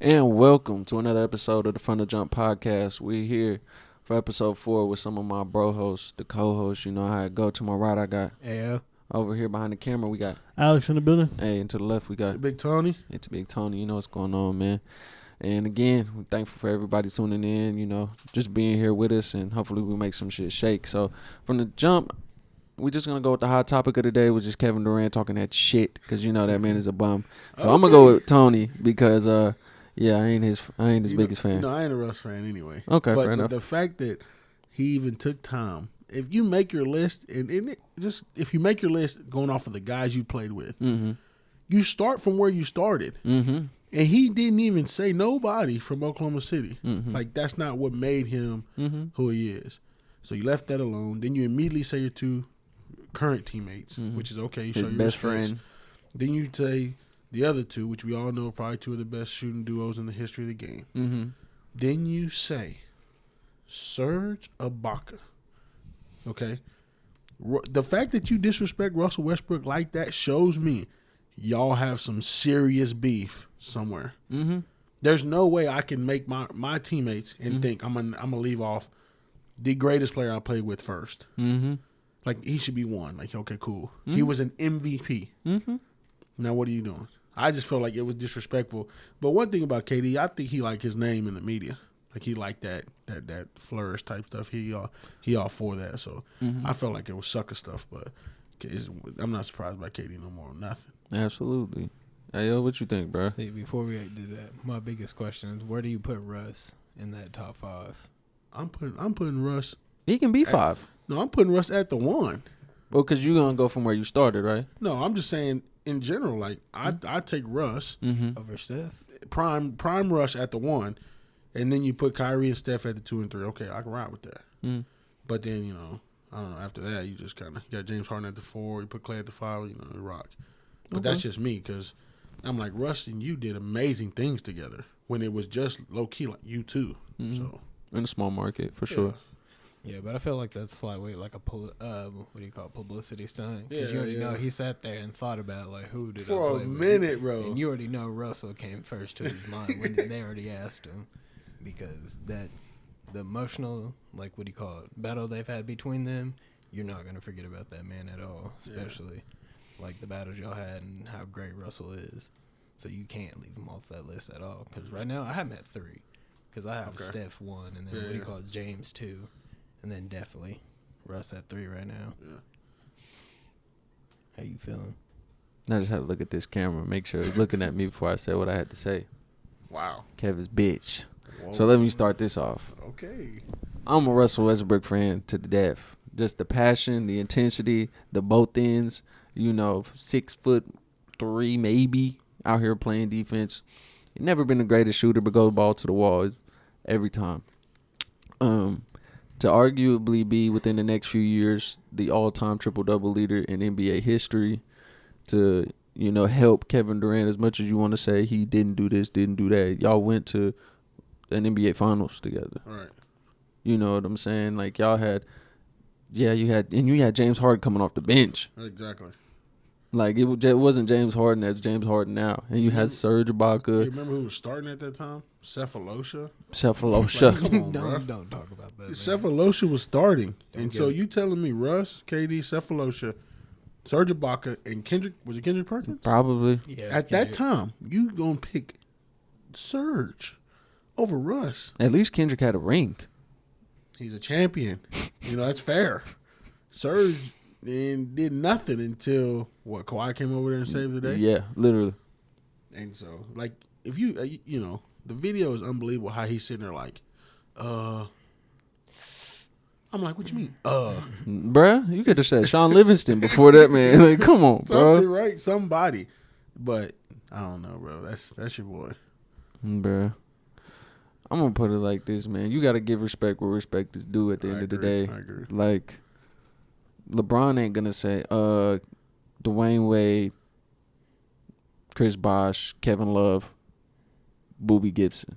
And welcome to another episode of the From the Jump podcast. We're here for episode 4 with some of my bro hosts, the co-hosts. You know how it go. To my right, I got over here behind the camera, we got Alex in the building. Hey, and to the left, we got Big Tony. It's Big Tony. You know what's going on, man. And again, we're thankful for everybody tuning in, you know, just being here with us, and hopefully we make some shit shake. So from the jump, we're just going to go with the hot topic of the day, which is Kevin Durant talking that shit, because you know that man is a bum. So I'm going to go with Tony because, yeah, I ain't his biggest fan. You know, I ain't a Russ fan anyway. Okay, but fair enough. The fact that he even took time, if you make your list, if you make your list going off of the guys you played with, you start from where you started. Mm-hmm. And he didn't even say nobody from Oklahoma City. Like, that's not what made him who he is. So you left that alone. Then you immediately say your two current teammates, which is okay. You His show your best respects. friend. Then you say the other two, which we all know are probably two of the best shooting duos in the history of the game. Mm-hmm. Then you say Serge Ibaka. Okay? The fact that you disrespect Russell Westbrook like that shows me y'all have some serious beef somewhere. Mm-hmm. There's no way I can make my teammates and think I'm gonna leave off the greatest player I played with first. Mm-hmm. Like, he should be one. Like, okay, cool. He was an MVP. Mm-hmm. Now what are you doing? I just felt like it was disrespectful. But one thing about KD, I think he liked his name in the media. Like, he liked that flourish type stuff. He all for that. So I felt like it was sucker stuff. But I'm not surprised by KD no more. Nothing. Absolutely. Hey, yo, what you think, bro? See, before we do that, my biggest question is, where do you put Russ in that top 5? I'm putting Russ. He can be 5. No, I'm putting Russ at the 1. Well, because you're going to go from where you started, right? No, I'm just saying in general. Like, I take Russ Over Steph? prime Russ at the 1, and then you put Kyrie and Steph at the 2 and 3. Okay, I can ride with that. But then, you know, I don't know. After that, you just kind of got James Harden at the 4. You put Clay at the 5. You know, you rock. But that's just me, because I'm like, Russ and you did amazing things together when it was just low key like you two. So In a small market, for sure. Yeah, but I feel like that's slightly like a publicity stunt. Because you already know he sat there and thought about, like, who did I For play a with? minute, bro. And you already know Russell came first to his mind when they already asked him. Because the emotional, like, battle they've had between them, you're not going to forget about that man at all. Especially, like, the battles y'all had and how great Russell is. So you can't leave him off that list at all. Because right now, I have him at 3. Because I have Steph 1, and then James 2. And then definitely Russ at 3 right now. Yeah. How you feeling? I just had to look at this camera, make sure he's looking at me before I said what I had to say. Wow. Kevin's bitch. Whoa. So let me start this off. Okay. I'm a Russell Westbrook fan to the death. Just the passion, the intensity, the both ends. You know, 6'3" maybe, out here playing defense. He's never been the greatest shooter, but goes ball to the wall every time. To arguably be within the next few years the all-time triple-double leader in NBA history, to, you know, help Kevin Durant as much as you want to say he didn't do this, didn't do that. Y'all went to an NBA Finals together. All right. You know what I'm saying? Like, y'all had, you had James Harden coming off the bench. Exactly. Like, it wasn't James Harden as James Harden now. And you had Serge Ibaka. You remember who was starting at that time? Cephalosha. Cephalosha. Like, come on, bro. Don't talk about that. Cephalosha was starting. Don't And get so it. you telling me Russ, KD, Cephalosha, Serge Ibaka, and Kendrick Perkins? Probably. Yeah, At that time, you going to pick Serge over Russ. At least Kendrick had a ring. He's a champion. You know, that's fair. Serge did nothing until, Kawhi came over there and saved the day? Yeah, literally. And so, like, if you, you know, the video is unbelievable how he's sitting there like, I'm like, what you mean, Bruh, you could have said Sean Livingston before that, man. Like, come on, Something, bro. right? Somebody. But, I don't know, bro. That's your boy. Bruh. I'm going to put it like this, man. You got to give respect where respect is due at the end of the day. I agree. Like, LeBron ain't going to say, Dwayne Wade, Chris Bosh, Kevin Love, Boobie Gibson.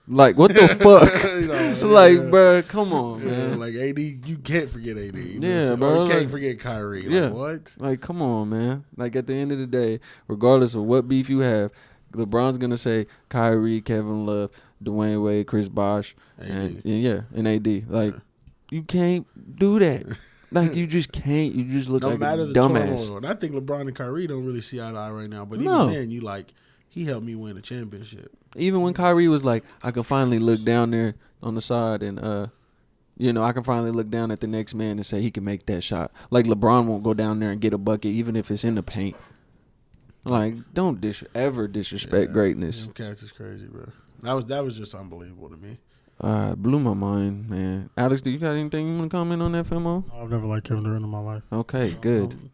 Like, what the fuck? Like, bruh, come on, man. Like, AD, you can't forget AD. Yeah, bro. bro, You can't like- forget Kyrie. Yeah. Like, what? Like, come on, man. Like, at the end of the day, regardless of what beef you have, LeBron's gonna say Kyrie, Kevin Love, Dwayne Wade, Chris Bosh, and AD. Like you can't do that. Like you just can't. You just look like a dumbass. Turmoil. I think LeBron and Kyrie don't really see eye to eye right now. But even then, you like he helped me win a championship. Even when Kyrie was like, I can finally look down there on the side and I can finally look down at the next man and say he can make that shot. Like LeBron won't go down there and get a bucket even if it's in the paint. Like don't ever disrespect greatness. Them cats is crazy, bro. That was just unbelievable to me. Blew my mind, man. Alex, do you got anything you want to comment on that, Femo? I've never liked Kevin Durant in my life. Okay, good.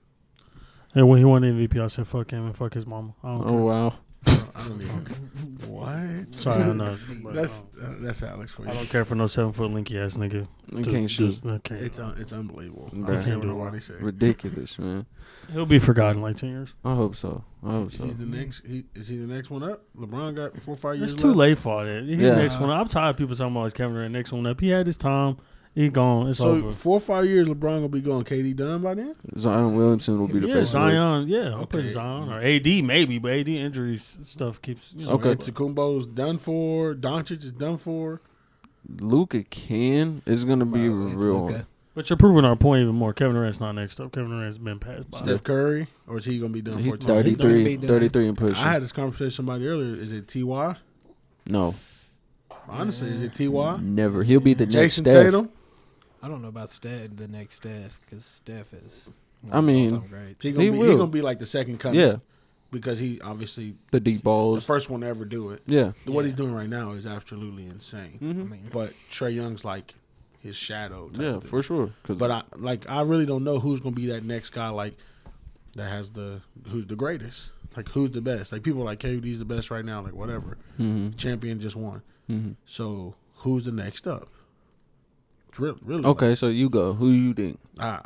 And when he won the MVP, I said fuck him and fuck his mama. I don't care. Wow. I don't even. What? Sorry, I know. That's Alex for you. I don't care for no 7-foot linky ass nigga. He can't shoot. It's unbelievable. Bro. I can't know what he say. Ridiculous, man. He'll be forgotten in like 10 years. I hope so. He's the next. Is he the next one up? LeBron got 4 or 5 years. It's too left. late for that. He's next one up. I'm tired of people talking about his Kevin Durant next one up. He had his time. He gone. It's over. 4 or 5 years, LeBron gonna be going. KD done by then. Zion Williamson will be the first. Zion. Yeah, I'll put Zion or AD maybe, but AD injuries stuff keeps. Okay, Antetokounmpo's done for. Doncic is done for. Luka is gonna be real. But you're proving our point even more. Kevin Durant's not next up. Kevin Durant's been passed by. Steph Curry, or is he gonna be done He's for? 33 and pushing. I had this conversation with somebody earlier. Is it Ty? No. Honestly, is it Ty? Never. He'll be the next Jason Steph. Tatum. I don't know about the next Steph, because Steph is. I mean, he gonna be like the second coming. Yeah. Because he obviously the deep balls, the first one to ever do it. Yeah. What he's doing right now is absolutely insane. Mm-hmm. I mean, but Trae Young's like his shadow. Yeah, for sure. But I really don't know who's gonna be that next guy like that has who's the greatest. Like who's the best? Like people are like KD's the best right now. Like whatever. Mm-hmm. Champion just won. Mm-hmm. So who's the next up? Really? Okay, so you go. Who you think? I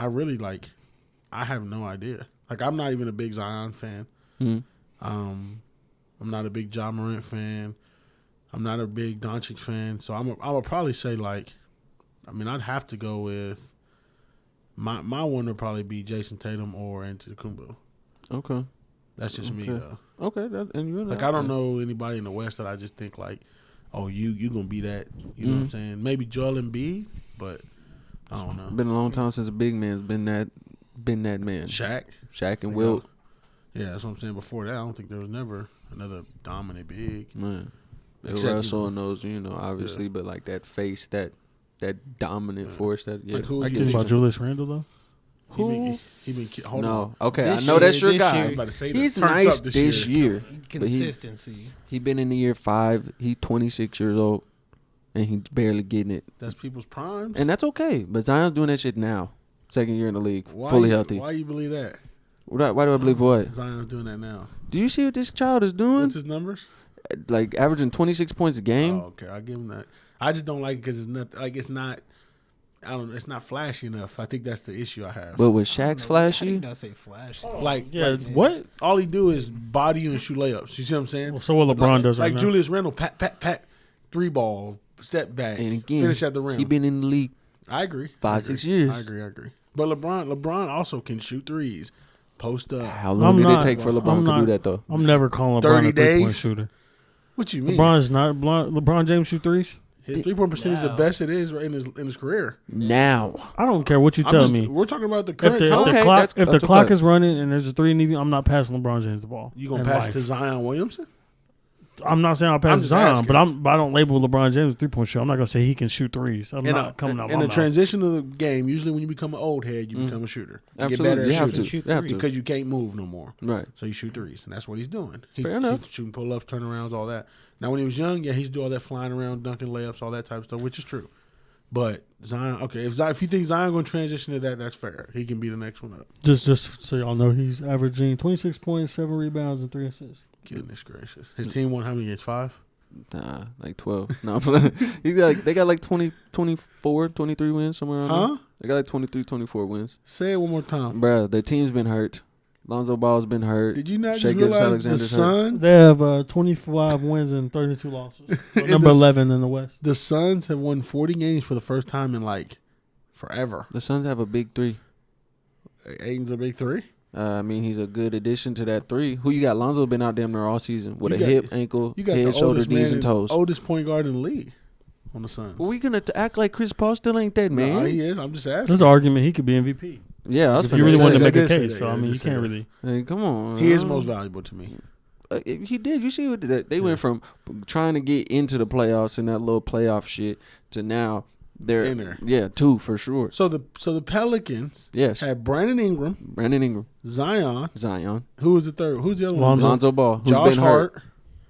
really like. I have no idea. Like I'm not even a big Zion fan. Mm-hmm. I'm not a big Ja Morant fan. I'm not a big Doncic fan. So I would probably say like, I mean I'd have to go with my one would probably be Jason Tatum or Antetokounmpo. Okay, that's just me though. Okay, and you're like I don't know anybody in the West that I just think like, oh you gonna be that. You know what I'm saying? Maybe Joel Embiid, but I don't know. Been a long time since a big man's been that man. Shaq and Wilt. Yeah, that's what I'm saying. Before that, I don't think there was never another dominant big. Man. Russell and those, obviously, but like that face, that dominant force. That Like who you think about Julius Randle though? Who? He been hold on. Okay, this I know that's your year, guy. He's nice this year. Consistency. He been in the year 5. He's 26 years old, and he's barely getting it. That's people's primes, and that's okay. But Zion's doing that shit now. Second year in the league, fully healthy. Why you believe that? Why do I believe what? Zion's doing that now. Do you see what this child is doing? What's his numbers? Like averaging 26 points a game. Oh, okay, I'll give him that. I just don't like it because it's not like it's not. I don't know. It's not flashy enough. I think that's the issue I have. But with Shaq's flashy, how do you not say flashy? What? All he do is body you and shoot layups. You see what I'm saying? Well, so what LeBron does right like now. Julius Randle, pat, 3 ball, step back, and again, finish at the rim. He been in the league. I agree. 5-6 years. I agree. But LeBron also can shoot threes, post up. How long did it take for LeBron to do that though? I'm never calling LeBron 30 a 3-point shooter. What you mean? LeBron James shoot threes. His 3-point percentage is the best it is right in his career. Now I don't care what you tell me. We're talking about the current time. If the clock is running and there's a 3 in the, I'm not passing LeBron James the ball. You gonna pass it to Zion Williamson? I'm not saying I'll pass to Zion, but I don't label LeBron James a 3-point shooter. I'm not gonna say he can shoot threes. I'm not coming out. In the transition of the game, usually when you become an old head, you become a shooter. You get better at shooting because you can't move no more. Right. So you shoot threes, and that's what he's doing. Fair enough. He's shooting pull-ups, turnarounds, all that. Now when he was young, he's doing all that flying around, dunking layups, all that type of stuff, which is true. But Zion, okay, if you think Zion going to transition to that, that's fair. He can be the next one up. Just so y'all know, he's averaging 26 points, 7 rebounds, and 3 assists. Goodness gracious. His team won how many games? 5? Nah, like 12. No, they got like 20, 24, 23 wins somewhere around there. They got like 23, 24 wins. Say it one more time. Bruh, their team's been hurt. Lonzo Ball's been hurt. Did you not just realize the Suns? They have 25 wins and 32 losses. Number 11 in the West. The Suns have won 40 games for the first time in like forever. The Suns have a big 3. Aiden's a big 3? I mean, he's a good addition to that three. Who you got? Lonzo been out damn near all season with hip, ankle, head, shoulder, knees, and toes. Oldest point guard in the league on the Suns. Well, we gonna act like Chris Paul still ain't that man? No, he is. I'm just asking. There's an argument he could be MVP. Yeah, I was if you really want to make a case. That, so I mean, you can't really. Hey, come on. He is most valuable to me. He did. You see what they went from trying to get into the playoffs and that little playoff shit to now they're in there. Yeah, 2 for sure. So the Pelicans had Brandon Ingram, Zion. Who was the third? Who's the other one? Lonzo Ball. Who's Josh been Hart. Hurt.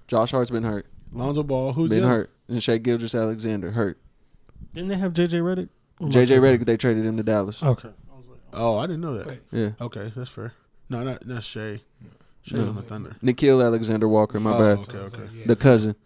Josh Hart's been hurt. Lonzo Ball. Who's been hurt? And Shai Gilgeous-Alexander hurt. Didn't they have JJ Redick? JJ Redick, they traded him to Dallas. Okay. Oh, I didn't know that. Wait. Yeah. Okay, that's fair. No, not Shai. Shai's on the Thunder. Nikhil Alexander-Walker, my bad. Okay. The cousin.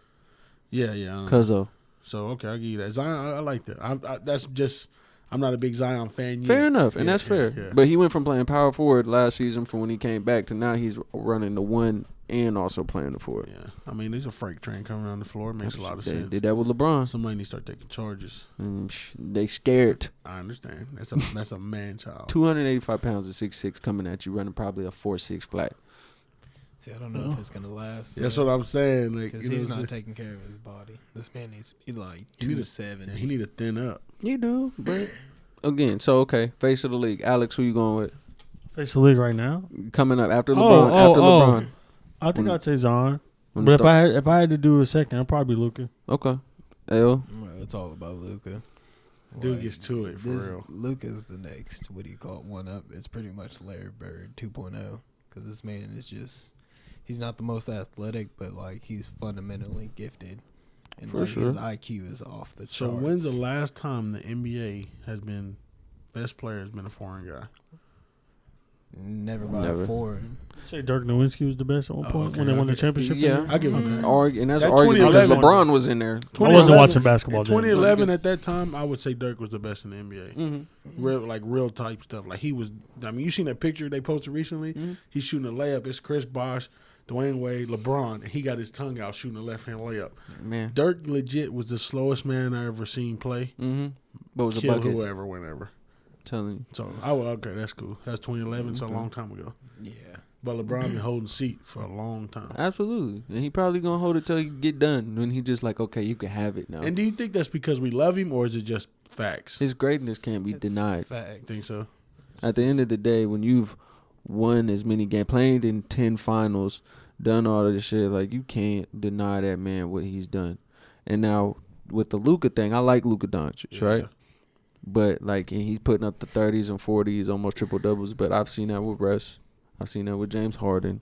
Yeah. Cuzzo. So, okay, I'll give you that. Zion, I like that. That's just, I'm not a big Zion fan yet. Fair enough, and that's fair. Yeah. But he went from playing power forward last season from when he came back to now he's running the 1 and also playing the 4. Yeah. I mean, there's a freight train coming around the floor. It makes a lot of sense. They did that with LeBron. Somebody needs to start taking charges. They scared. I understand. That's a man-child. 285 pounds at 6'6", coming at you, running probably a 4.6 flat. See, I don't know if it's gonna last. That's what I'm saying. Like, because he's not taking care of his body. This man needs to be like 270. He need to thin up. You do, but again, so okay, face of the league. Alex, who you going with? Face of the league right now. Coming up after LeBron. LeBron. I think I'd say Zion. But if I had to do a second, I'd probably Luka. Okay. L. Well, it's all about Luka. Dude gets to it for real. Luka's the next. What do you call it? One up. It's pretty much Larry Bird 2.0. Because this man is just. He's not the most athletic, but like he's fundamentally gifted, and for like sure. His IQ is off the charts. So when's the last time the NBA has been best player has been a foreign guy? Never by a foreign. Say Dirk Nowitzki was the best at one point when they won the championship. Yeah, I give him that. And that's arguable because LeBron was in there. I wasn't watching basketball. In 2011, at that time, I would say Dirk was the best in the NBA. Mm-hmm. Real type stuff. Like he was. I mean, you seen that picture they posted recently? Mm-hmm. He's shooting a layup. It's Chris Bosh, Dwayne Wade, LeBron, and he got his tongue out shooting a left hand layup. Man, Dirk legit was the slowest man I ever seen play. Mm-hmm. But was Killed a bucket. whoever, whenever. Telling you. So okay, that's cool. That's 2011, so a long time ago. Yeah. But LeBron been holding seat for a long time. Absolutely. And he probably going to hold it till he get done. When he just like, okay, you can have it now. And do you think that's because we love him or is it just facts? His greatness can't be denied. Facts. Think so? At the end of the day, when you've won as many games, played in 10 finals, done all of this shit, like you can't deny that man what he's done. And now with the Luka thing, I like Luka Doncic, right? But like he's putting up the 30s and 40s, almost triple doubles. But I've seen that with Russ. I've seen that with James Harden.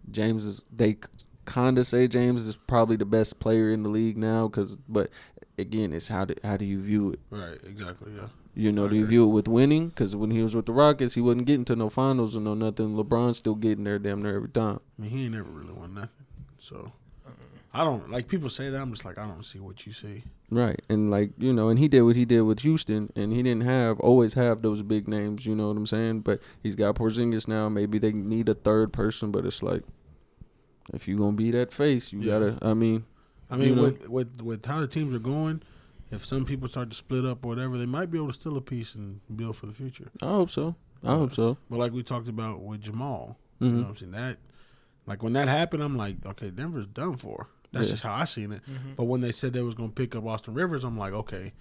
They kind of say James is probably the best player in the league now, but again, it's how do you view it? Right, exactly, yeah. You know, do you view it with winning? Because when he was with the Rockets, he wasn't getting to no finals or no nothing. LeBron's still getting there damn near every time. I mean, he ain't never really won nothing. So, I don't, like people say that, I'm just like, I don't see what you see. Right, and like, you know, and he did what he did with Houston, and he didn't always have those big names, you know what I'm saying? But he's got Porzingis now. Maybe they need a third person, but it's like, if you're going to be that face, you got to, I mean, you know, with how the teams are going, if some people start to split up or whatever, they might be able to steal a piece and build for the future. I hope so. But like we talked about with Jamal, you know what I'm saying? That, like when that happened, I'm like, okay, Denver's done for. That's just how I seen it. Mm-hmm. But when they said they was going to pick up Austin Rivers, I'm like, okay,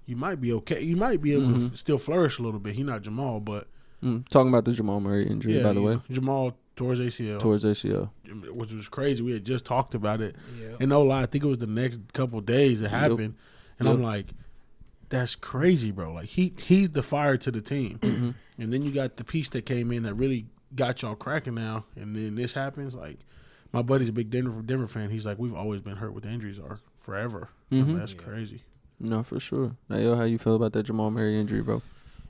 you might be okay. You might be able to still flourish a little bit. He's not Jamal, but. Talking about the Jamal Murray injury, by the way. Jamal towards ACL. Which was crazy. We had just talked about it. Yep. And no lie, I think it was the next couple days it happened. And I'm like, that's crazy, bro. Like, he's the fire to the team. Mm-hmm. And then you got the piece that came in that really got y'all cracking now. And then this happens, like. My buddy's a big Denver fan. He's like, we've always been hurt with injuries forever. Mm-hmm. I mean, that's crazy. No, for sure. Hey, yo, how you feel about that Jamal Murray injury, bro?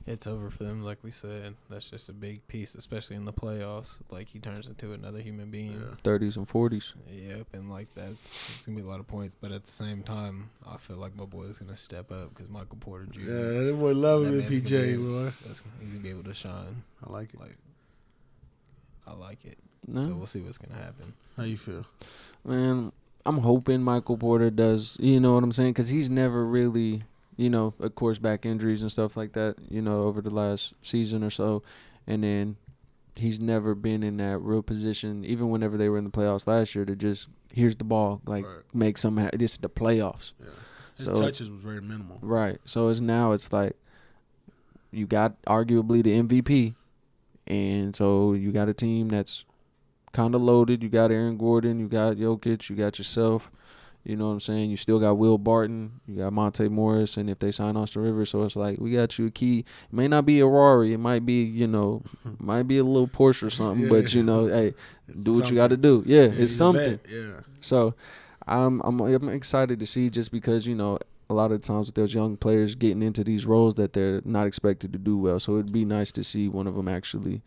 It's over for them, like we said. That's just a big piece, especially in the playoffs. Like, he turns into another human being. Yeah. 30s and 40s. Yep, and like it's going to be a lot of points. But at the same time, I feel like my boy is going to step up because Michael Porter Jr. Yeah, that boy love him, PJ, boy. He's going to be able to shine. I like it. I like it. No. So we'll see what's going to happen. How you feel? Man, I'm hoping Michael Porter does, you know what I'm saying? Because he's never really, you know, of course, back injuries and stuff like that, you know, over the last season or so. And then he's never been in that real position, even whenever they were in the playoffs last year, to just here's the ball, like make something happen. This is the playoffs. Yeah. His touches was very minimal. Right. So it's like you got arguably the MVP, and so you got a team that's kind of loaded. You got Aaron Gordon, you got Jokic, you got yourself. You know what I'm saying? You still got Will Barton, you got Monte Morris, and if they sign Austin Rivers, so it's like we got you a key. It may not be a Rari, it might be might be a little Porsche or something, but hey, do what you got to do. Yeah, it's something. Yeah. So I'm excited to see, just because a lot of times with those young players getting into these roles that they're not expected to do well. So it'd be nice to see one of them actually,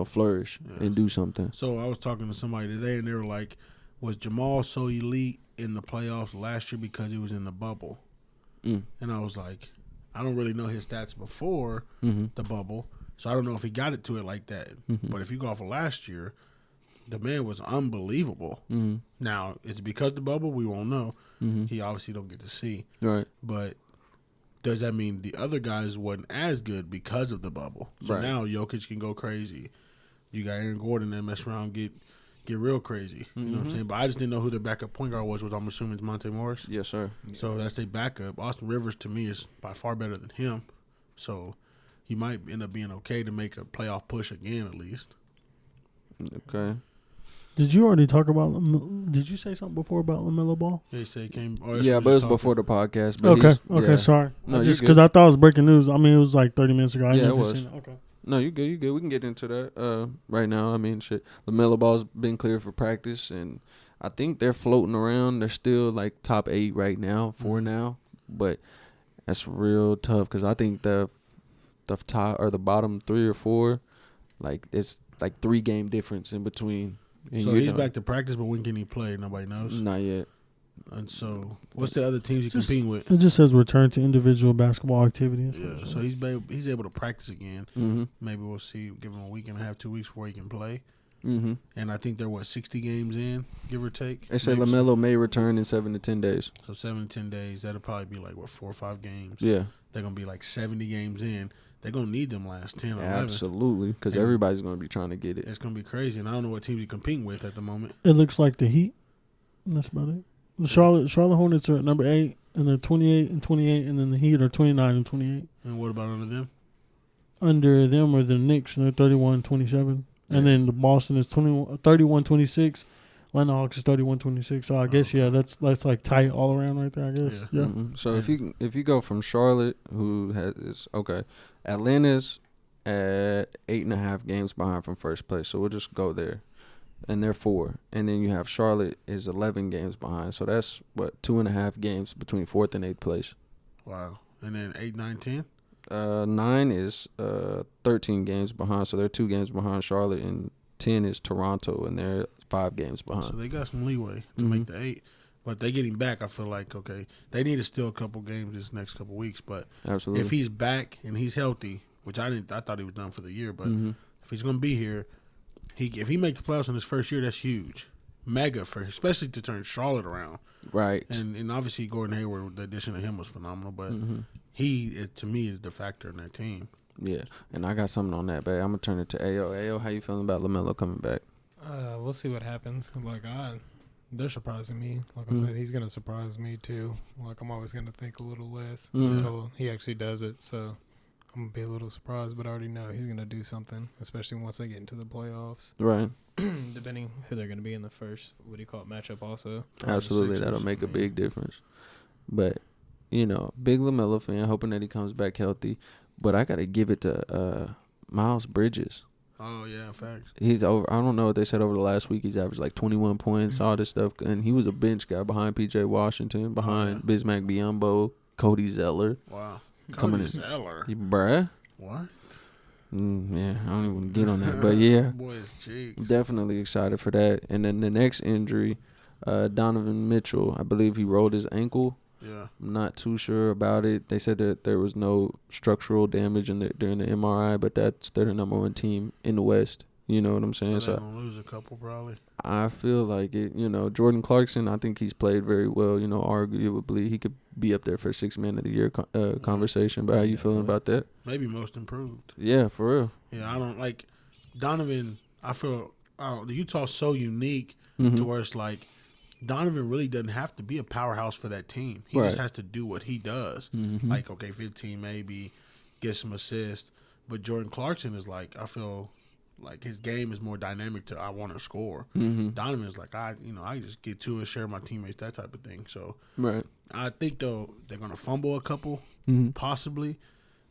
flourish and do something. So I was talking to somebody today, and they were like, was Jamal so elite in the playoffs last year because he was in the bubble? And I was like, I don't really know his stats before the bubble, so I don't know if he got it to it like that. But if you go off of last year, the man was unbelievable. Now, it's because the bubble, we won't know. He obviously don't get to see. Right. But does that mean the other guys wasn't as good because of the bubble? So now Jokic can go crazy. You got Aaron Gordon that mess around, get real crazy. You know what I'm saying? But I just didn't know who their backup point guard was, which I'm assuming is Monte Morris. Yes, sir. So that's their backup. Austin Rivers, to me, is by far better than him. So he might end up being okay to make a playoff push again, at least. Okay. Did you already talk about? Did you say something before about LaMelo Ball? Yeah, he said he came. But it was before the podcast. But Okay, sorry. No, just because I thought it was breaking news. I mean, it was like 30 minutes ago. It was. Seen it. Okay. No, you good. We can get into that right now. I mean, shit. LaMelo Ball's been cleared for practice, and I think they're floating around. They're still like top 8 right now, 4 now. But that's real tough because I think the top or the bottom 3 or 4, like it's like 3-game difference in between. And so he's back to practice, but when can he play? Nobody knows. Not yet. And so, what's the other teams he's competing with? It just says return to individual basketball activities. Yeah, so he's able to practice again. Maybe we'll see. Give him a week and a half, 2 weeks before he can play. And I think they're 60 games in, give or take. They say LaMelo may return in 7 to 10 days. So 7 to 10 days, that'll probably be like 4 or 5 games. Yeah, they're gonna be like 70 games in. They're gonna need them last 10 or 11. Absolutely, because everybody's gonna be trying to get it. It's gonna be crazy, and I don't know what teams he's competing with at the moment. It looks like the Heat. That's about it. The Charlotte Hornets are at number 8, and they're 28 and 28, and then the Heat are 29 and 28. And what about under them? Under them are the Knicks, and they're 31 and 27. Yeah. And then the Boston is 31-26. Atlanta Hawks is 31-26. So I guess that's like tight all around right there. I guess yeah. So if you go from Charlotte, who has Atlanta's at 8.5 games behind from first place. So we'll just go there. And they're 4. And then you have Charlotte is 11 games behind. So that's, 2.5 games between 4th and 8th place. Wow. And then 8, 9, 10? 9 is 13 games behind. So they're 2 games behind Charlotte. And 10 is Toronto, and they're 5 games behind. So they got some leeway to make the 8. But they getting back, I feel like, okay, they need to steal a couple games this next couple weeks. But absolutely, if he's back and he's healthy, which I thought he was done for the year, but if he's going to be here, if he makes the playoffs in his first year, that's huge. Mega especially to turn Charlotte around. Right. And obviously Gordon Hayward, the addition of him was phenomenal, but he, to me, is the factor in that team. Yeah, and I got something on that, babe. I'm going to turn it to Ayo. Ayo, how you feeling about LaMelo coming back? We'll see what happens. They're surprising me. Like I said, he's going to surprise me, too. Like, I'm always going to think a little less until he actually does it, so I'm going to be a little surprised, but I already know he's going to do something, especially once they get into the playoffs. Right. Depending who they're going to be in the first, matchup also. Absolutely. That'll make a big difference. But, big LaMelo fan, hoping that he comes back healthy. But I got to give it to Miles Bridges. Oh, yeah, facts. He's over. I don't know what they said over the last week. He's averaged like 21 points, all this stuff. And he was a bench guy behind P.J. Washington, behind Bismack Biyombo, Cody Zeller. Wow. Cody Zeller. Bruh. What? Yeah, I don't even want to get on that. But, yeah. Boy's cheeks. Definitely excited for that. And then the next injury, Donovan Mitchell, I believe he rolled his ankle. Yeah. I'm not too sure about it. They said that there was no structural damage during the MRI, but they're the number 1 team in the West. You know what I'm saying? So they're going to lose a couple probably. I feel like it. Jordan Clarkson, I think he's played very well. Arguably he could be up there for 6th Man of the Year conversation. But how you feeling about that? Maybe most improved. Yeah, for real. Yeah, I don't like Donovan, I feel Utah's so unique to where it's like Donovan really doesn't have to be a powerhouse for that team. He just has to do what he does. Like, okay, 15 maybe, get some assists. But Jordan Clarkson is like, I feel like his game is more dynamic to I want to score. Donovan is like, I just get to it, share my teammates, that type of thing. So I think, though, they're going to fumble a couple, possibly.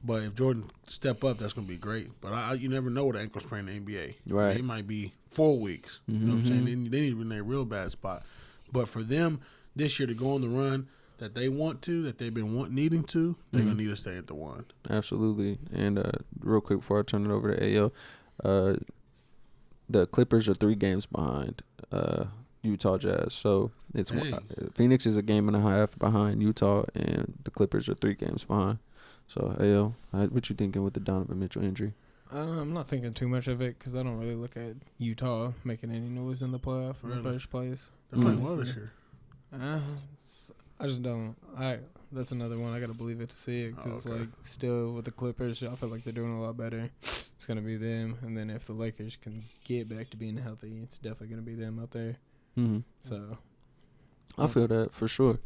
But if Jordan step up, that's going to be great. But you never know with an ankle sprain in the NBA. Right. I mean, it might be 4 weeks. You know what I'm saying? They need to be in a real bad spot. But for them this year to go on the run that they want to, that they've been needing to, they're going to need to stay at the 1. Absolutely. And real quick before I turn it over to AO, the Clippers are 3 games behind Utah Jazz. So it's Phoenix is a game and a half behind Utah, and the Clippers are 3 games behind. So, AO, what you thinking with the Donovan Mitchell injury? I'm not thinking too much of it because I don't really look at Utah making any noise in the playoff in the first place. They're playing well this year. I just don't. That's another one I gotta believe it to see it because like still with the Clippers, I feel like they're doing a lot better. It's gonna be them, and then if the Lakers can get back to being healthy, it's definitely gonna be them out there. So, I feel that for sure.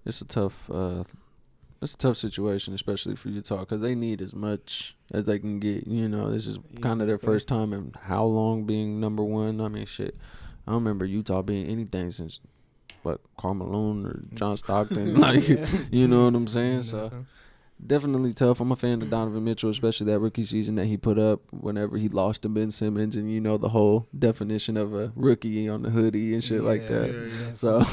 It's a tough situation, especially for Utah, because they need as much as they can get. You know, this is kind of their first time in how long being number 1. I mean, shit, I don't remember Utah being anything since Karl Malone or John Stockton. Like, you know what I'm saying? So definitely tough. I'm a fan of Donovan Mitchell, especially that rookie season that he put up whenever he lost to Ben Simmons, and you know the whole definition of a rookie on the hoodie and shit like that. Yeah. So,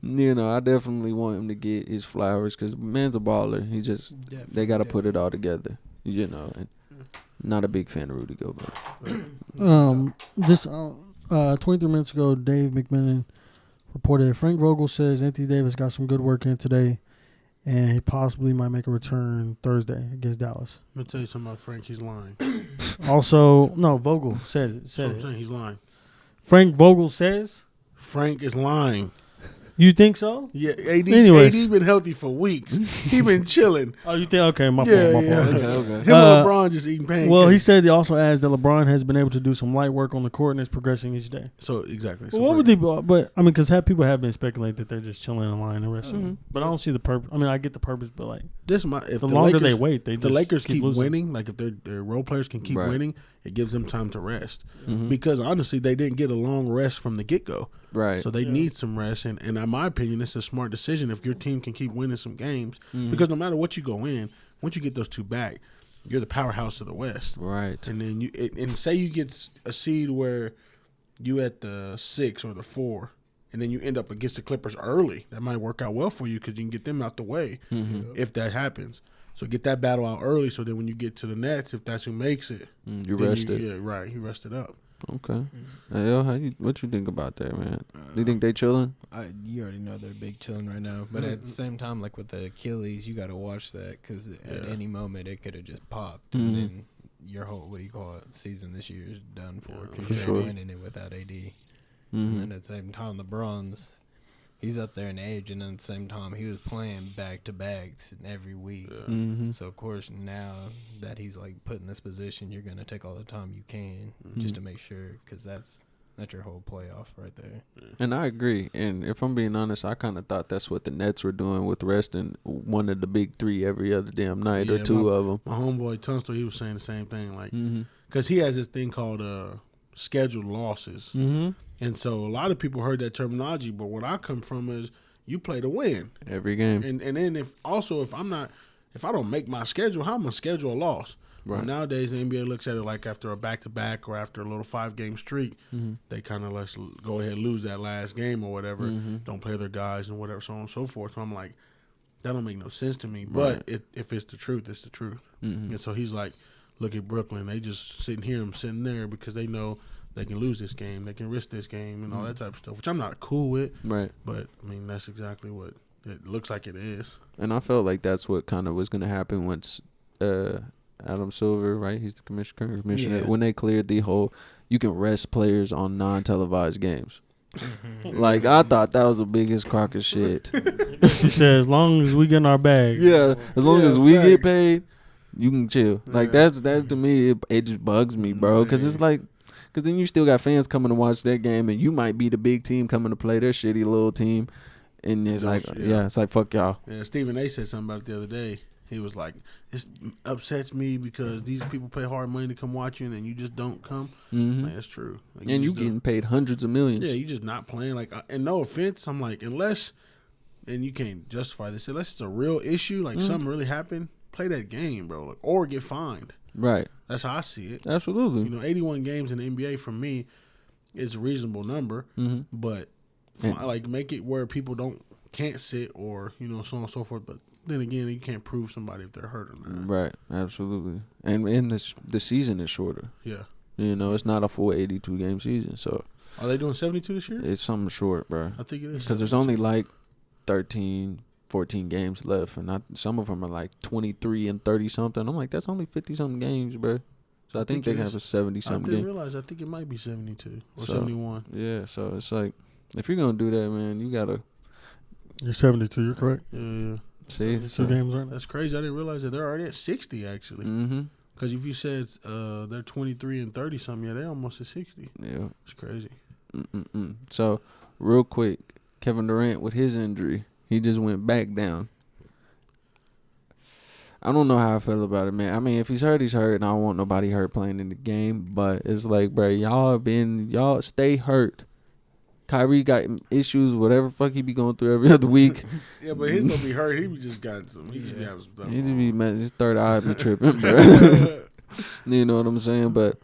you know, I definitely want him to get his flowers because man's a baller. They got to put it all together, you know. And not a big fan of Rudy Gobert. 23 minutes ago, Dave McMillan reported Frank Vogel says Anthony Davis got some good work in today, and he possibly might make a return Thursday against Dallas. Let me tell you something about Frank. He's lying. Also, no, Vogel said it. I'm saying he's lying. Frank Vogel says? Frank is lying. You think so? Yeah, AD been healthy for weeks. He been chilling. Oh, you think? Okay, my fault. Okay. Him and LeBron just eating pancakes. Well, he said he also adds that LeBron has been able to do some light work on the court and is progressing each day. So, exactly. Well, what would they? But I mean, because people have been speculating that they're just chilling in line and resting. But I don't see the purpose. I mean, I get the purpose, but like, if the longer Lakers, they wait, the Lakers keep winning. Like if their role players can keep winning, it gives them time to rest. Because honestly, they didn't get a long rest from the get go. Right. So they need some rest, and in my opinion, it's a smart decision if your team can keep winning some games. Because no matter what you go in, once you get those 2 back, you're the powerhouse of the West. Right. And then and say you get a seed where you at the 6 or the 4, and then you end up against the Clippers early. That might work out well for you because you can get them out the way if that happens. So get that battle out early, so that when you get to the Nets, if that's who makes it, you rested. Yeah, right. He rested up. Okay. Hey, what you think about that, man? Do you think they chilling? You already know they're big chilling right now. But at the same time, like with the Achilles, you got to watch that because at any moment it could have just popped. And then your whole, season this year is done for because you're winning it without AD. And then at the same time, LeBron's, he's up there in age, and then at the same time, he was playing back-to-backs every week. So, of course, now that he's, like, put in this position, you're going to take all the time you can just to make sure, because that's your whole playoff right there. And I agree. And if I'm being honest, I kind of thought that's what the Nets were doing with resting one of the big 3 every other damn night or 2 of them. My homeboy Tunstall, he was saying the same thing, like, because he has this thing called scheduled losses. And so a lot of people heard that terminology, but what I come from is you play to win every game. And then if I don't make my schedule, how am I gonna schedule a loss? Right. Well, nowadays the NBA looks at it like after a back-to-back or after a little 5-game streak, they kind of let's go ahead and lose that last game or whatever. Don't play their guys and whatever, so on and so forth. So I'm like, that don't make no sense to me. But if it's the truth, it's the truth. And so he's like, look at Brooklyn. They just sitting there because they know they can lose this game, they can risk this game, and all that type of stuff, which I'm not cool with. Right. But, I mean, that's exactly what it looks like it is. And I felt like that's what kind of was going to happen once Adam Silver, right? He's the commissioner. Yeah. When they cleared the whole, you can rest players on non-televised games. Like, I thought that was the biggest crock of shit. She said, as long as we get in our bag. Yeah, as long as we get paid. You can chill. Like Yeah. that to me, it just bugs me, bro. Because it's like, because then you still got fans coming to watch that game, and you might be the big team coming to play their shitty little team, and it's like, it's like fuck y'all. Yeah, Stephen A. said something about it the other day. He was like, "This upsets me because these people pay hard money to come watch you, and you just don't come." Mm-hmm. Man, that's true. Like, And you getting paid hundreds of millions. Yeah, you just not playing. Like, and no offense, I'm like, unless, and you can't justify this, unless it's a real issue, like something really happened, play that game, bro, like, or get fined. Right. That's how I see it. Absolutely. You know, 81 games in the NBA for me is a reasonable number, but like make it where people can't sit or so on and so forth. But then again, you can't prove somebody if they're hurt or not. Right. Absolutely. And the season is shorter. Yeah. You know, it's not a full 82 game season, so Are they doing 72 this year? it's something short, bro. I think it is. Because there's only like 13, 14 games left, and some of them are like 23 and 30 something. I'm like, that's only 50 something games, bro. So I think they have a 70 I something didn't game. realize. I think it might be 72 or So, 71. Yeah, so it's like, if you're gonna do that, man, you gotta You're 72. You're correct. Yeah. see. 2 games right now. That's crazy. I didn't realize that they're already at 60 actually. Mm-hmm. Because if you said they're 23 and 30 something, yeah, they almost at 60. Yeah. It's crazy. So, real quick, Kevin Durant with his injury, he just went back down. I don't know how I feel about it, man. I mean, if he's hurt, he's hurt, and I don't want nobody hurt playing in the game. But it's like, bro, y'all stay hurt. Kyrie got issues, whatever fuck he be going through every other week. Yeah, but his don't be hurt. He just got some. He just be having some stuff. He just be, man, his third eye be tripping, bro. You know what I'm saying? But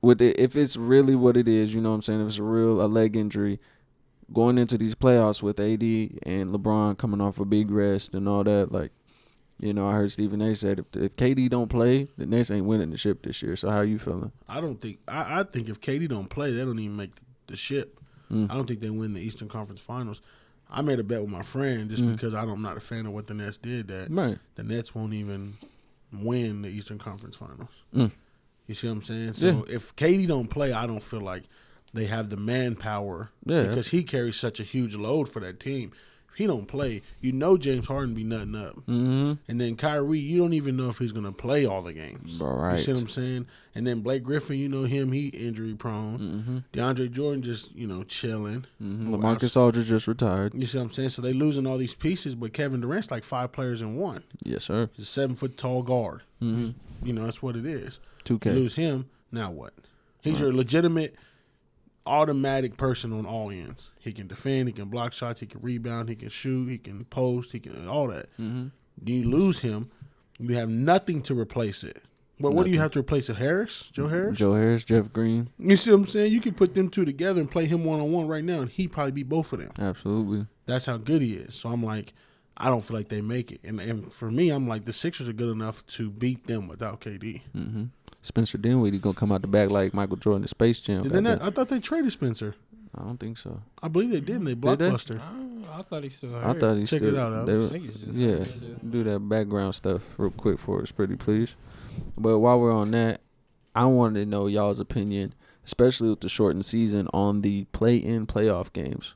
if it's really what it is, you know what I'm saying? If it's a leg injury, going into these playoffs with AD and LeBron coming off a big rest and all that, like, you know, I heard Stephen A. said if KD don't play, the Nets ain't winning the ship this year. So how you feeling? I don't think. I think if KD don't play, they don't even make the ship. I don't think they win the Eastern Conference Finals. I made a bet with my friend just because I'm not a fan of what the Nets did. That the Nets won't even win the Eastern Conference Finals. You see what I'm saying? So if KD don't play, I don't feel like they have the manpower because he carries such a huge load for that team. If he don't play, James Harden be nutting up. And then Kyrie, you don't even know if he's going to play all the games. Right. You see what I'm saying? And then Blake Griffin, him, he injury prone. DeAndre Jordan just, chilling. LaMarcus Aldridge just retired. You see what I'm saying? So they losing all these pieces, but Kevin Durant's like 5 players in one. Yes, sir. He's a 7-foot tall guard. That's what it is. 2K. You lose him, now what? He's your legitimate automatic person on all ends. He can defend, he can block shots, he can rebound, he can shoot, he can post, he can all that. You lose him, you have nothing to replace it. But what do you have to replace it? Harris? Joe Harris? Joe Harris, Jeff Green. You see what I'm saying? You can put them two together and play him one-on-one right now, and he'd probably beat both of them. Absolutely. That's how good he is. So I'm like, I don't feel like they make it. And for me, I'm like, the Sixers are good enough to beat them without KD. Spencer Dinwiddie gonna come out the back like Michael Jordan, the Space Jam. I thought they traded Spencer. I don't think so. I believe they did. They blockbuster. I thought he still hurt. I thought he Check still. it out, they Alex. were- I think he's just do that background stuff real quick for us, pretty please. But while we're on that, I wanted to know y'all's opinion, especially with the shortened season, on the play-in playoff games.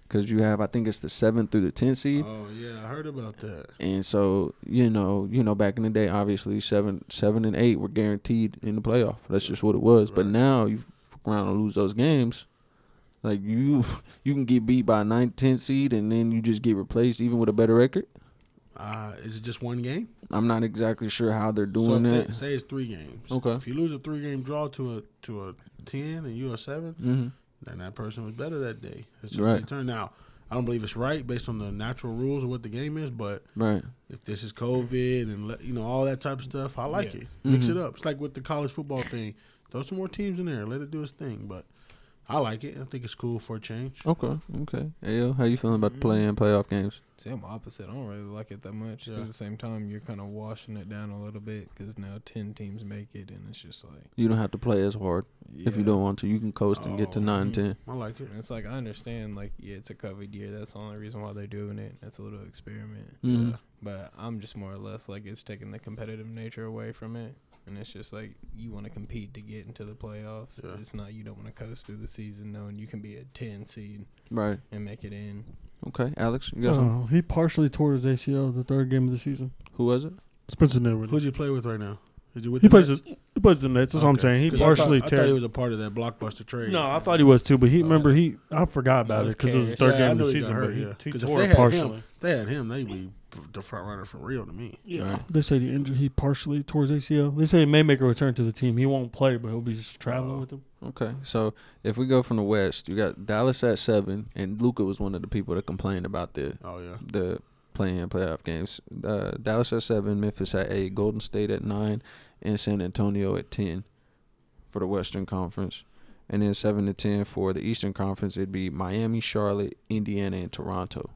Because you have, I think it's the 7th through the 10th seed. Oh yeah, I heard about that. And so, back in the day, obviously 7 and 8 were guaranteed in the playoff. That's just what it was. Right. But now you fuck around and lose those games. Like you can get beat by a 9th, 10th seed, and then you just get replaced even with a better record. Is it just one game? I'm not exactly sure how they're doing that. Say it's 3 games. Okay. If you lose a 3-game draw to a 10 and you're a 7, then that person was better that day. It's just their turn. Now, I don't believe it's right based on the natural rules of what the game is, but if this is COVID and all that type of stuff, I like it. Mix it up. It's like with the college football thing. Throw some more teams in there. Let it do its thing. But I like it. I think it's cool for a change. Okay. Ayo, how you feeling about the play-in playoff games? See, I'm opposite. I don't really like it that much. At the same time, you're kind of washing it down a little bit because now 10 teams make it, and it's just like you don't have to play as hard if you don't want to. You can coast and get to 9 and 10. I like it. And it's like I understand, like it's a COVID year. That's the only reason why they're doing it. That's a little experiment. But I'm just more or less like it's taking the competitive nature away from it. And it's just like you want to compete to get into the playoffs. Yeah. It's not you don't want to coast through the season knowing you can be a 10 seed and make it in. Okay, Alex, you got something? He partially tore his ACL the 3rd game of the season. Who was it? Spencer Dinwiddie. Who'd you play with right now? Is you with He the plays Nets? the Nets. That's what I'm saying. He 'Cause partially I thought he was a part of that blockbuster trade. No, I thought he was too, but I forgot about it because it was the third I game of knew the he got season. hurt, But yeah. he 'Cause tore if it partially. they had him, they'd be the front runner for real to me. Yeah, Right. they say he partially tore his ACL. They say he may make a return to the team. He won't play, but he'll be just traveling with them. Okay, so if we go from the West, you got Dallas at 7, and Luka was one of the people that complained about the play-in playoff games. Dallas at 7, Memphis at 8, Golden State at 9, and San Antonio at 10 for the Western Conference. And then 7 to 10 for the Eastern Conference, it'd be Miami, Charlotte, Indiana, and Toronto.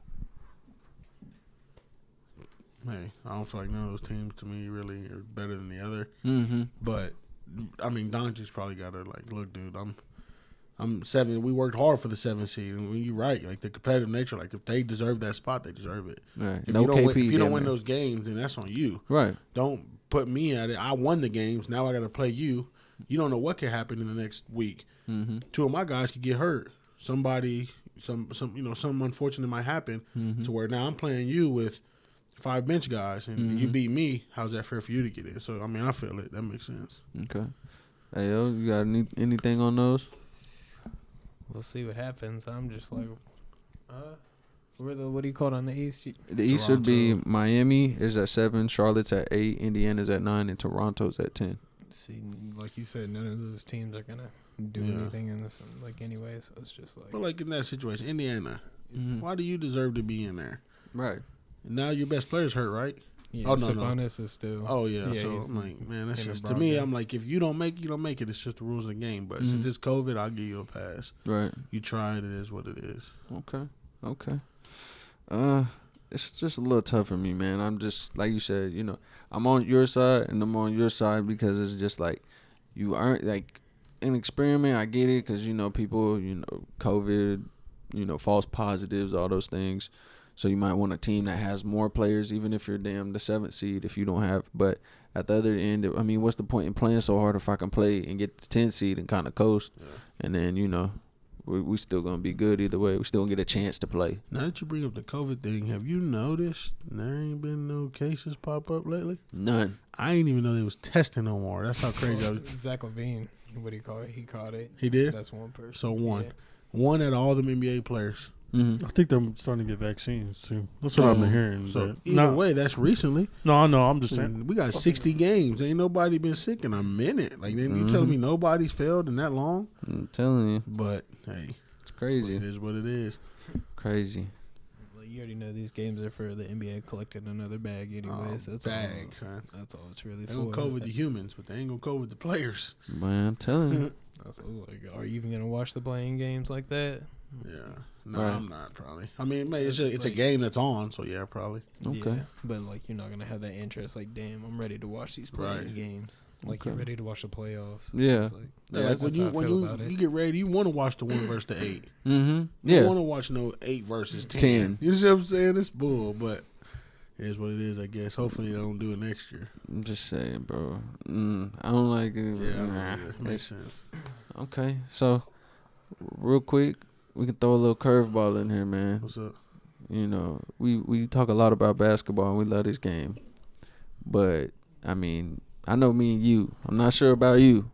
Hey, I don't feel like none of those teams to me really are better than the other. Mm-hmm. But I mean, Doncic's probably got to look, dude. I'm 7. We worked hard for the 7 seed, and when you're right, like the competitive nature, like if they deserve that spot, they deserve it. Right. If No KP. if you don't win there. those games, then that's on you. Right. Don't put me at it. I won the games. Now I got to play you. You don't know what could happen in the next week. Mm-hmm. 2 of my guys could get hurt. Somebody, something unfortunate might happen to where now I'm playing you with 5 bench guys, and you beat me. How's that fair for you to get in? So I mean, I feel it. That makes sense. Okay. Hey, yo, you got anything on those? We'll see what happens. I'm just like, what do you call it on the East? The East would be Miami is at 7, Charlotte's at 8, Indiana's at 9, and Toronto's at 10. See, like you said, none of those teams are gonna do anything in this, anyway. So it's just like. But like in that situation, Indiana, why do you deserve to be in there? Right. Now your best player's hurt, right? Yeah, no, Sabonis is still. Oh yeah, so I'm like, man, that's just to me. I'm like, if you don't make it, you don't make it. It's just the rules of the game. But since it's COVID, I'll give you a pass. Right. You tried. It is what it is. Okay. It's just a little tough for me, man. I'm just like you said, I'm on your side and I'm on your side because it's just like you aren't like an experiment. I get it because people, COVID, false positives, all those things. So you might want a team that has more players, even if you're the 7th seed, if you don't have. But at the other end, I mean, what's the point in playing so hard if I can play and get the 10th seed and kind of coast? Yeah. And then, we still going to be good either way. We still going to get a chance to play. Now that you bring up the COVID thing, have you noticed there ain't been no cases pop up lately? None. I ain't even know they was testing no more. That's how crazy I was. Zach LaVine, what do you call it? He caught it. He did? That's one person. So one out of all them NBA players. Mm-hmm. I think they're starting to get vaccines too. That's what I've been hearing. So either way, that's recently. No, I know. I'm just saying. We got 60 games. Ain't nobody been sick in a minute. Like, you telling me nobody's failed in that long? I'm telling you. But, hey. It's crazy. It is what it is. Crazy. Well, you already know these games are for the NBA collecting another bag anyways. That's bags, all. That's all it's really they for. They gonna COVID the humans, but they ain't gonna COVID the players. Man, I'm telling you. I was like, are you even gonna watch the playing games like that? Yeah. No, right. I'm not probably. I mean, it's a game that's on, so yeah, probably. Okay. Yeah, but you're not gonna have that interest. Like, damn, I'm ready to watch these playing games. You're ready to watch the playoffs. Yeah. When you get ready, you want to watch the 1 versus the 8. Mm-hmm. You don't want to watch no 8 versus 10. You see what I'm saying? It's bull, but it is what it is, I guess. Hopefully they don't do it next year. I'm just saying, bro. I don't like it. Yeah, makes sense. Okay, so real quick, we can throw a little curveball in here, man. What's up? We talk a lot about basketball and we love this game. But, I mean, I know me and you. I'm not sure about you.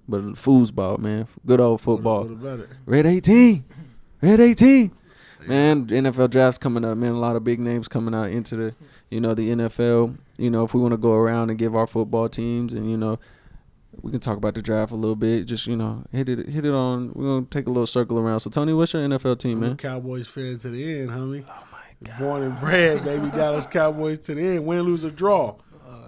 But foosball, man. Good old football. What about it? Red 18. Red 18. Man, the NFL draft's coming up, man. A lot of big names coming out into the NFL. If we want to go around and give our football teams and, we can talk about the draft a little bit. Just, hit it on. We're going to take a little circle around. So, Tony, what's your NFL team, man? I'm a Cowboys fan to the end, homie. Oh, my God. Born and bred, baby. Dallas Cowboys to the end. Win, lose, or draw.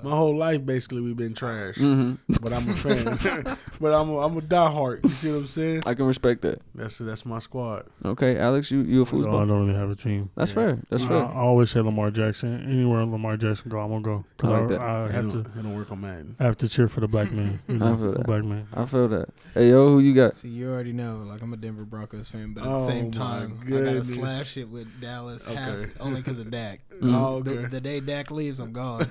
My whole life, basically, we've been trash. Mm-hmm. But I'm a fan. But I'm a diehard. You see what I'm saying? I can respect that. That's my squad. Okay, Alex, you a foosball? No, I don't really have a team. That's fair. That's fair. I always say Lamar Jackson. Anywhere Lamar Jackson go, I'm gonna go because I have to. It don't work on Madden. I have to cheer for the black man. I feel that. Black man. I feel that. Hey, yo, who you got? See, you already know. I'm a Denver Broncos fan, but at the same time, I gotta slash it with Dallas only because of Dak. Oh, okay. The day Dak leaves, I'm gone.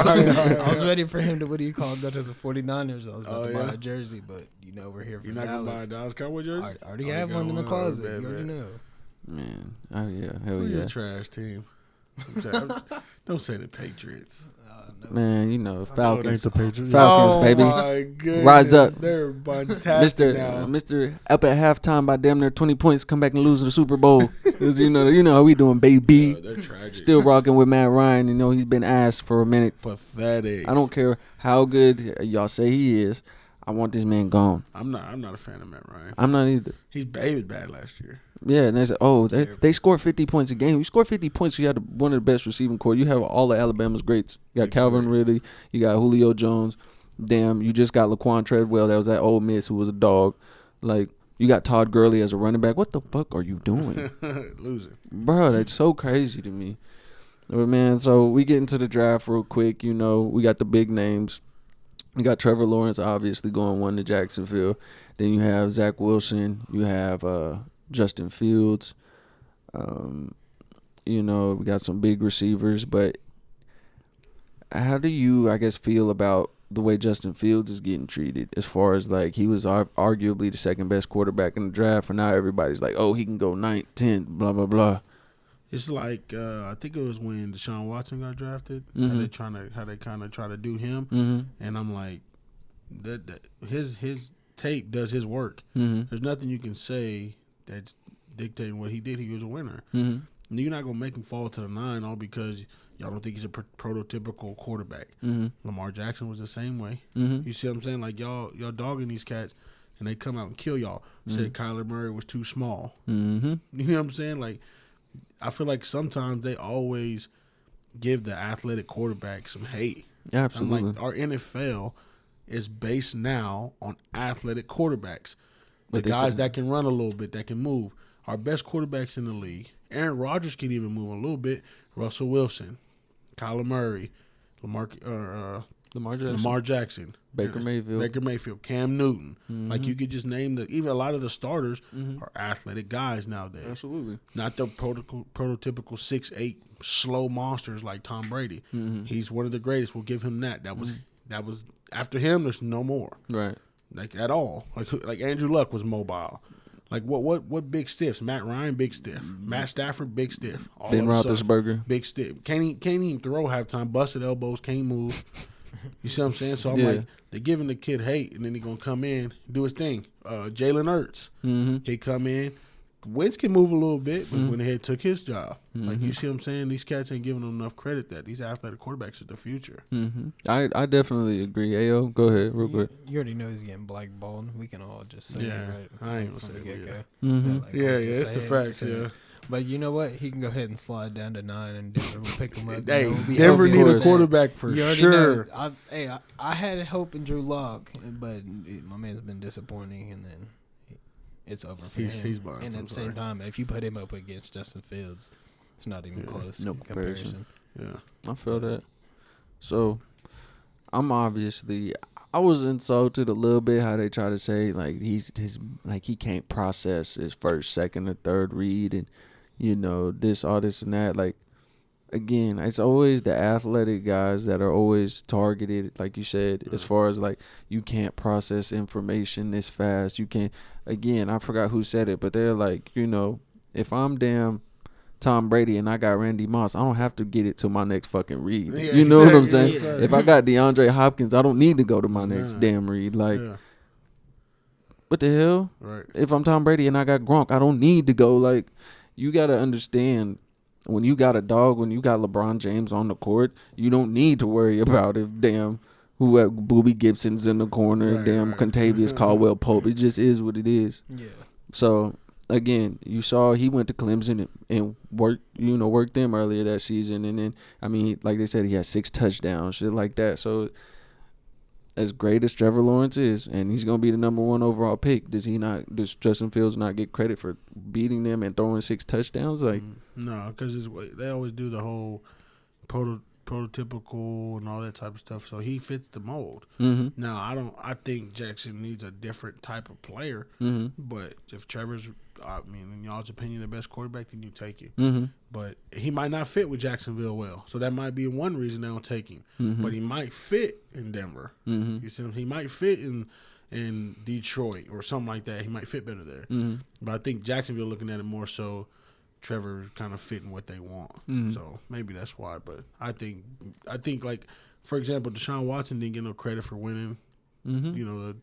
I was ready for him to go to the 49ers. I was about to buy a jersey, but we're here for You're not Dallas. gonna buy a Dallas Cowboy jersey? I already have one in the closet. You already know. Man, oh yeah, hell We're yeah. a trash team. Don't say the Patriots. No. Man, Falcons. It ain't the Patriots. Falcons, baby. My goodness. Rise up. They're bunch-tastic now. Mr. Up at halftime by damn near 20 points, come back and lose the Super Bowl. 'Cause you know how we doing, baby. They're tragic. Still rocking with Matt Ryan. He's been asked for a minute. Pathetic. I don't care how good y'all say he is. I want this man gone. I'm not a fan of Matt Ryan. I'm not either. He was bad last year. Yeah, and they said, they scored 50 points a game. You scored 50 points, you had one of the best receiving core. You have all of Alabama's greats. You got Calvin Ridley. You got Julio Jones. Damn, you just got Laquan Treadwell. That was that Ole Miss who was a dog. Like, you got Todd Gurley as a running back. What the fuck are you doing? Losing. Bro, that's so crazy to me. But, man, so we get into the draft real quick. We got the big names. You got Trevor Lawrence, obviously, going 1 to Jacksonville. Then you have Zach Wilson. You have Justin Fields. We got some big receivers. But how do you, I guess, feel about the way Justin Fields is getting treated as far as, like, he was arguably the second best quarterback in the draft, and now everybody's like, oh, he can go 9th, 10th, blah, blah, blah. It's like I think it was when Deshaun Watson got drafted. Mm-hmm. How they kind of try to do him, Mm-hmm. and I'm like, that his tape does his work. Mm-hmm. There's nothing you can say that's dictating what he did. He was a winner. Mm-hmm. And you're not gonna make him fall to the 9 all because y'all don't think he's a prototypical quarterback. Mm-hmm. Lamar Jackson was the same way. Mm-hmm. You see what I'm saying? Like y'all dogging these cats, and they come out and kill y'all. Said Kyler Murray was too small. Mm-hmm. You know what I'm saying? Like, I feel like sometimes they always give the athletic quarterback some hate. Absolutely. I'm like, our NFL is based now on athletic quarterbacks. The guys that can run a little bit, that can move. Our best quarterbacks in the league. Aaron Rodgers can even move a little bit. Russell Wilson, Kyler Murray, Lamar Jackson, Baker Mayfield, Cam Newton. Mm-hmm. Like, you could just name even a lot of the starters are athletic guys nowadays. Absolutely. Not the prototypical 6'8" slow monsters like Tom Brady. Mm-hmm. He's one of the greatest. We'll give him that. That was after him. There's no more. Right. Like, at all. Like Andrew Luck was mobile. Like, what big stiffs? Matt Ryan, big stiff. Matt Stafford, big stiff. All Ben of a sudden, Roethlisberger, big stiff. Can't even throw halftime. Busted elbows. Can't move. You see what I'm saying? So I'm like, they're giving the kid hate, and then he's gonna come in, do his thing. Jalen Hurts, he come in. Wentz can move a little bit, but when he took his job, like, you see what I'm saying? These cats ain't giving them enough credit that these athletic quarterbacks is the future. Mm-hmm. I definitely agree. Ayo, go ahead, real quick. You already know he's getting blackballed. We can all just say it, right? I ain't gonna from say the it. get-go. Mm-hmm. Like, Yeah, just it's the say it, facts. say it. Yeah. But you know what? He can go ahead and slide down to 9, and Denver will pick him up. Hey, We'll be Denver happy need with a that. quarterback for You already sure. know. I had hope in Drew Lock, but my man's been disappointing, and then it's over for him. He's behind. And at the same time, if you put him up against Justin Fields, it's not even close. No in comparison. Yeah. I feel that. So, I was insulted a little bit how they try to say like he can't process his first, second, or third read, and this, all this, and that. Like, again, it's always the athletic guys that are always targeted, like you said, as far as like you can't process information this fast. You can't. Again, I forgot who said it, but they're like, if I'm damn Tom Brady and I got Randy Moss, I don't have to get it to my next fucking read. Yeah, you know what I'm saying? Yeah. If I got DeAndre Hopkins, I don't need to go to my next damn read. Like, what the hell? Right. If I'm Tom Brady and I got Gronk, I don't need to go. Like, you got to understand, when you got a dog, when you got LeBron James on the court, you don't need to worry about if damn Boobie Gibson's in the corner, Contavious Caldwell Pope. It just is what it is. Yeah. So, again, you saw he went to Clemson and worked them earlier that season. And then, I mean, like they said, he had 6 touchdowns, shit like that. So, as great as Trevor Lawrence is, and he's going to be the number 1 overall pick, does Justin Fields not get credit for beating them and throwing 6 touchdowns? Like, no, because they always do the whole prototypical and all that type of stuff. So he fits the mold. mm-hmm. Now, I think Jackson needs a different type of player. Mm-hmm. But if Trevor's, in y'all's opinion, the best quarterback, then you take him. Mm-hmm. But he might not fit with Jacksonville well. So that might be one reason they don't take him. Mm-hmm. But he might fit in Denver. Mm-hmm. You see him? He might fit in Detroit or something like that. He might fit better there. Mm-hmm. But I think Jacksonville looking at it more so, Trevor kind of fitting what they want. So maybe that's why. But I think like, for example, Deshaun Watson didn't get no credit for winning, you know,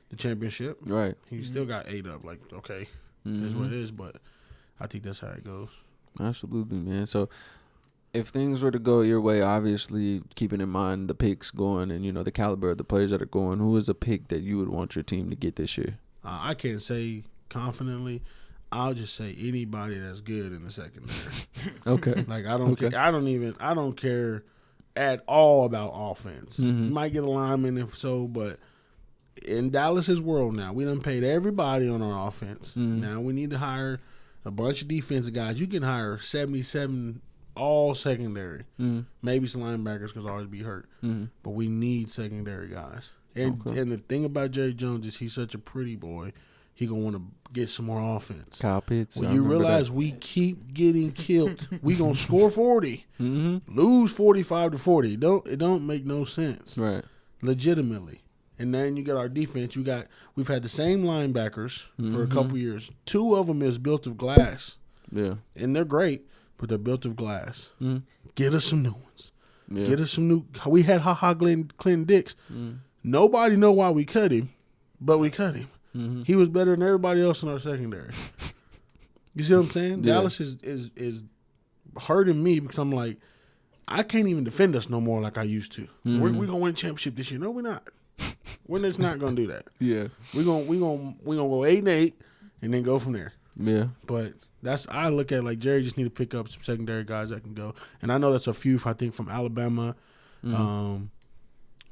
the championship. Right. He still got ate up. Like, okay, that's what it is. But I think that's how it goes. Absolutely, man. So if things were to go your way, obviously keeping in mind the picks going and, you know, the caliber of the players that are going, who is a pick that you would want your team to get this year? I can't say confidently. I'll just say anybody that's good in the secondary. Okay. Like, I don't Okay. care. I don't care at all about offense. You might get a lineman if so, but in Dallas's world now, we done paid everybody on our offense. Now we need to hire a bunch of defensive guys. You can hire 77 all secondary. Maybe some linebackers because always be hurt. But we need secondary guys. And the thing about Jerry Jones is he's such a pretty boy. He gonna want to get some more offense. Kyle Pitts. When you realize we keep getting killed, we gonna score 40, lose 45-40. It don't make no sense. Right. Legitimately. And then you got our defense. We've had the same linebackers for a couple years. 2 of them is built of glass. Yeah. And they're great, but they're built of glass. Get us some new ones. Yeah. Get us some new. We had Clinton Dix. Nobody know why we cut him, but we cut him. He was better than everybody else in our secondary. You see what I'm saying? Yeah. Dallas is hurting me because I'm like, I can't even defend us no more like I used to. We're gonna win a championship this year. No, we're not. We're just not gonna do that. Yeah. We're gonna go 8-8 and then go from there. Yeah. But I look at it like Jerry just need to pick up some secondary guys that can go. And I know that's a few, I think, from Alabama,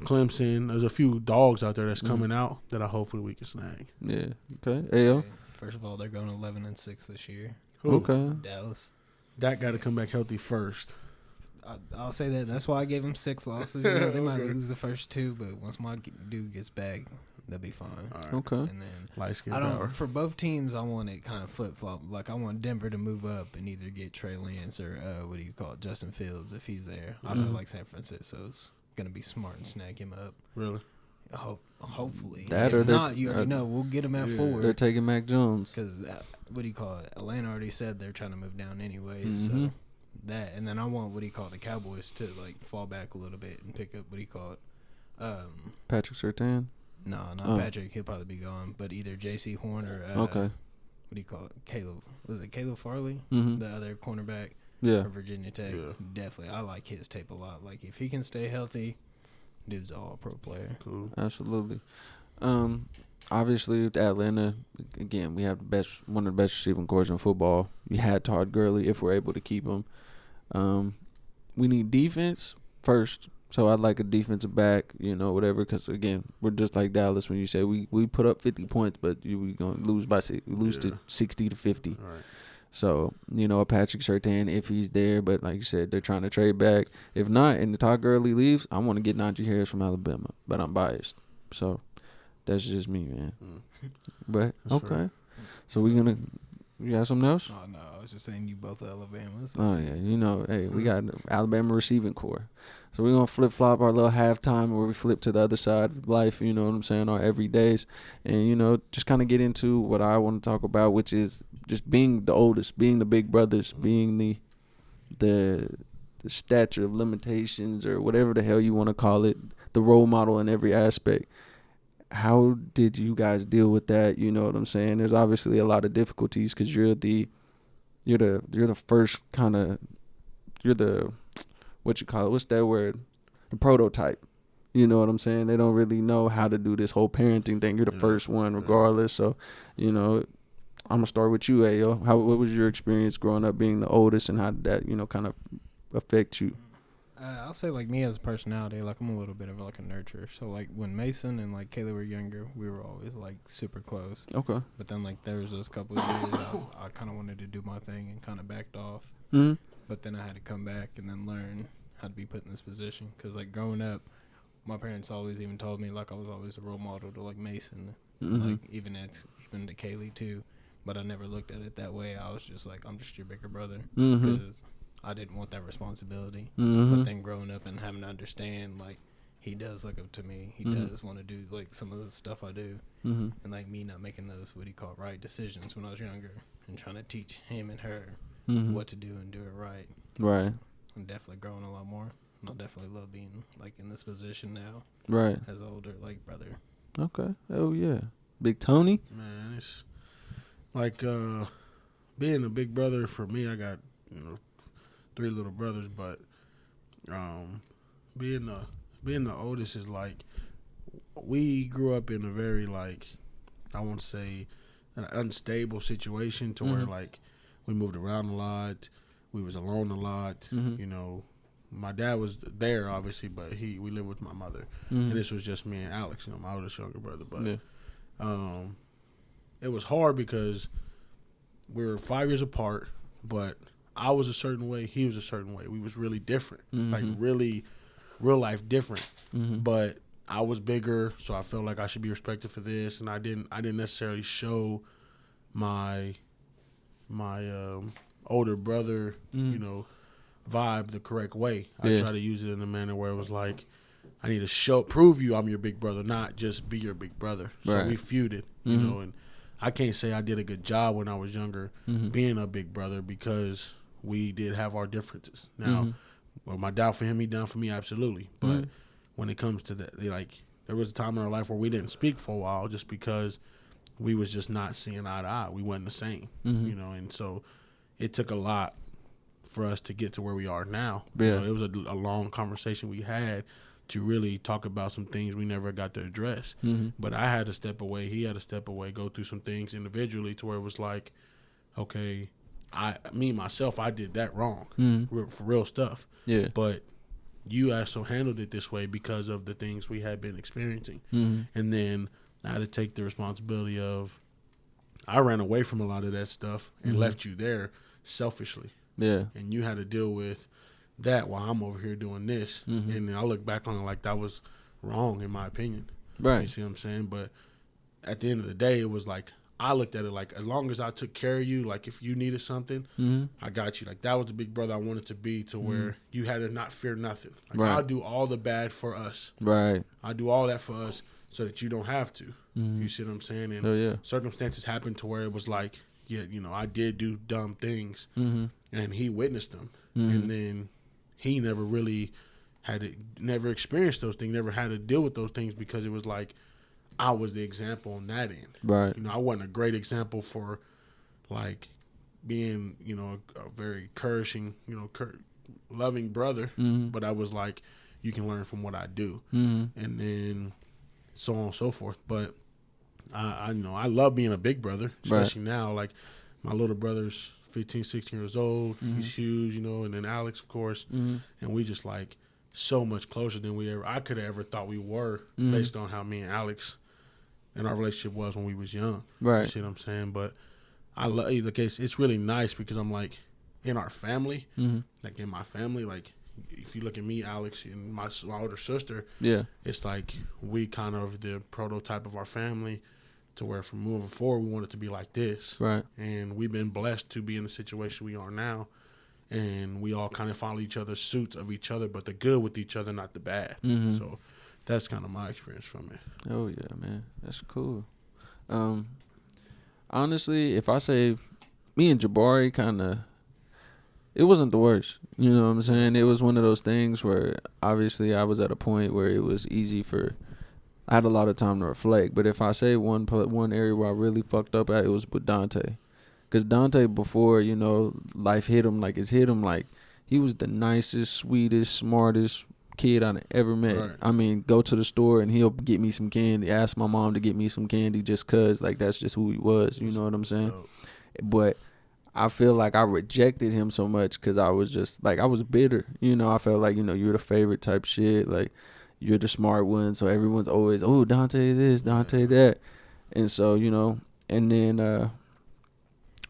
Clemson. There's a few dogs out there that's coming out that I hopefully we can snag. Yeah. Okay. AO. First of all, they're going 11-6 this year. Who? Okay. Dallas. That got to come back healthy first. I'll say that. That's why I gave them 6 losses. You know, they might lose the first 2, but once my dude gets back, they'll be fine. All right. Okay. And then Light skin I power. don't. For both teams, I want it kind of flip flop. Like I want Denver to move up and either get Trey Lance or Justin Fields if he's there. I feel like San Francisco's gonna be smart and snag him up. Really? Hopefully. That if or they're not, you already know we'll get him at 4. They're taking Mac Jones. Because Atlanta already said they're trying to move down anyways. So that, and then I want the Cowboys to like fall back a little bit and pick up Patrick Surtain. No, not Patrick. He'll probably be gone. But either J.C. Horn or Caleb? Was it Caleb Farley? The other cornerback. Yeah. For Virginia Tech. Yeah. Definitely. I like his tape a lot. Like if he can stay healthy, dude's an all-pro player. Cool. Absolutely. Obviously, with Atlanta, again, we have one of the best receiving corps in football. We had Todd Gurley if we're able to keep him. We need defense first. So I'd like a defensive back, whatever, because, again, we're just like Dallas when you say we put up 50 points, but we're going to lose to 60 to 50. All right. So, a Patrick Surtain if he's there, but like you said, they're trying to trade back. If not, and the Todd Gurley leaves, I want to get Najee Harris from Alabama, but I'm biased. So that's just me, man. But, That's okay. right. So you got something else? Oh, no. I was just saying you both Alabamas. Oh, yeah. Hey, we got Alabama receiving core. So we're going to flip-flop our little halftime where we flip to the other side of life, you know what I'm saying, our everydays. And, just kind of get into what I want to talk about, which is just being the oldest, being the big brothers, being the stature of limitations or whatever the hell you want to call it, the role model in every aspect. How did you guys deal with that? You know what I'm saying? There's obviously a lot of difficulties because you're the first kind of, you're the, what you call it? What's that word? The prototype. You know what I'm saying? They don't really know how to do this whole parenting thing. You're the first one regardless. So, I'm going to start with you, Ayo. What was your experience growing up being the oldest and how did that, kind of affect you? I'll say, like, me as a personality, like, I'm a little bit of, like, a nurturer. So, like, when Mason and, like, Kayla were younger, we were always, like, super close. Okay. But then, like, there was those couple of years I kind of wanted to do my thing and kind of backed off. Mm-hmm. But then I had to come back and then learn how to be put in this position. Because, like, growing up, my parents always even told me, like, I was always a role model to, like, Mason. Like, even to Kaylee, too. But I never looked at it that way. I was just like, I'm just your bigger brother. Because I didn't want that responsibility. But then growing up and having to understand, like, he does look up to me. He does want to do, like, some of the stuff I do. And, like, me not making those, right decisions when I was younger and trying to teach him and her what to do and do it right. Right. I'm definitely growing a lot more. I definitely love being like in this position now. Right. As an older like brother. Okay. Oh yeah. Big Tony. Man, it's like being a big brother for me. I got 3 little brothers, but being the oldest is like we grew up in a very like I won't say an unstable situation to where like we moved around a lot, we was alone a lot. My dad was there obviously, but we lived with my mother, and this was just me and Alex, my oldest younger brother. But it was hard because we were 5 years apart, but I was a certain way, he was a certain way. We was really different, like really real life different. But I was bigger, so I felt like I should be respected for this, and I didn't necessarily show my older brother, vibe the correct way. I try to use it in a manner where it was like, I need to prove you I'm your big brother, not just be your big brother. So we feuded, and I can't say I did a good job when I was younger being a big brother because we did have our differences. Now, well, my down for him, he down for me, absolutely. But when it comes to that, there was a time in our life where we didn't speak for a while just because we was just not seeing eye to eye. We wasn't the same, and so it took a lot for us to get to where we are now. Yeah. It was a long conversation we had to really talk about some things we never got to address. But I had to step away. He had to step away, go through some things individually to where it was like, okay, I did that wrong, for real stuff. Yeah. But you also handled it this way because of the things we had been experiencing. And then I had to take the responsibility of, I ran away from a lot of that stuff and left you there selfishly. Yeah. And you had to deal with that while I'm over here doing this. And then I look back on it like that was wrong in my opinion. Right. You see what I'm saying? But at the end of the day, it was like, I looked at it like, as long as I took care of you, like if you needed something, I got you. Like that was the big brother I wanted to be, to where you had to not fear nothing. Like I'll do all the bad for us. Right. I'll do all that for us so that you don't have to. You see what I'm saying? And circumstances happened to where it was like, I did do dumb things, and he witnessed them. And then he never really never experienced those things, never had to deal with those things because it was like, I was the example on that end. Right. I wasn't a great example for like being, a very encouraging, loving brother. But I was like, you can learn from what I do. And then so on and so forth. But I love being a big brother, especially now. Like my little brother's 15, 16 years old. He's huge, and then Alex, of course. And we just like so much closer than I could have ever thought we were based on how me and Alex and our relationship was when we was young. Right. You see what I'm saying? But I love the case. It's really nice because I'm like, in our family, like in my family, like if you look at me, Alex, and my older sister, it's like we kind of the prototype of our family, to where from moving forward we want it to be like this. Right. And we've been blessed to be in the situation we are now, and we all kind of follow each other's suits of each other, but the good with each other, not the bad. So that's kind of my experience from it. Oh yeah, man, that's cool. Honestly, if I say me and Jabari kind of, it wasn't the worst. You know what I'm saying? It was one of those things where obviously I was at a point where it was easy I had a lot of time to reflect. But if I say one area where I really fucked up at, it was with Dante. Because Dante, before, life hit him like it's hit him, like he was the nicest, sweetest, smartest kid I've ever met. Right. I mean, go to the store and he'll get me some candy, ask my mom to get me some candy just because, like, that's just who he was. You know what I'm saying? But I feel like I rejected him so much because I was just, like, I was bitter. I felt like, you're the favorite type shit. Like, you're the smart one. So everyone's always, oh, Dante this, Dante that. And so, and then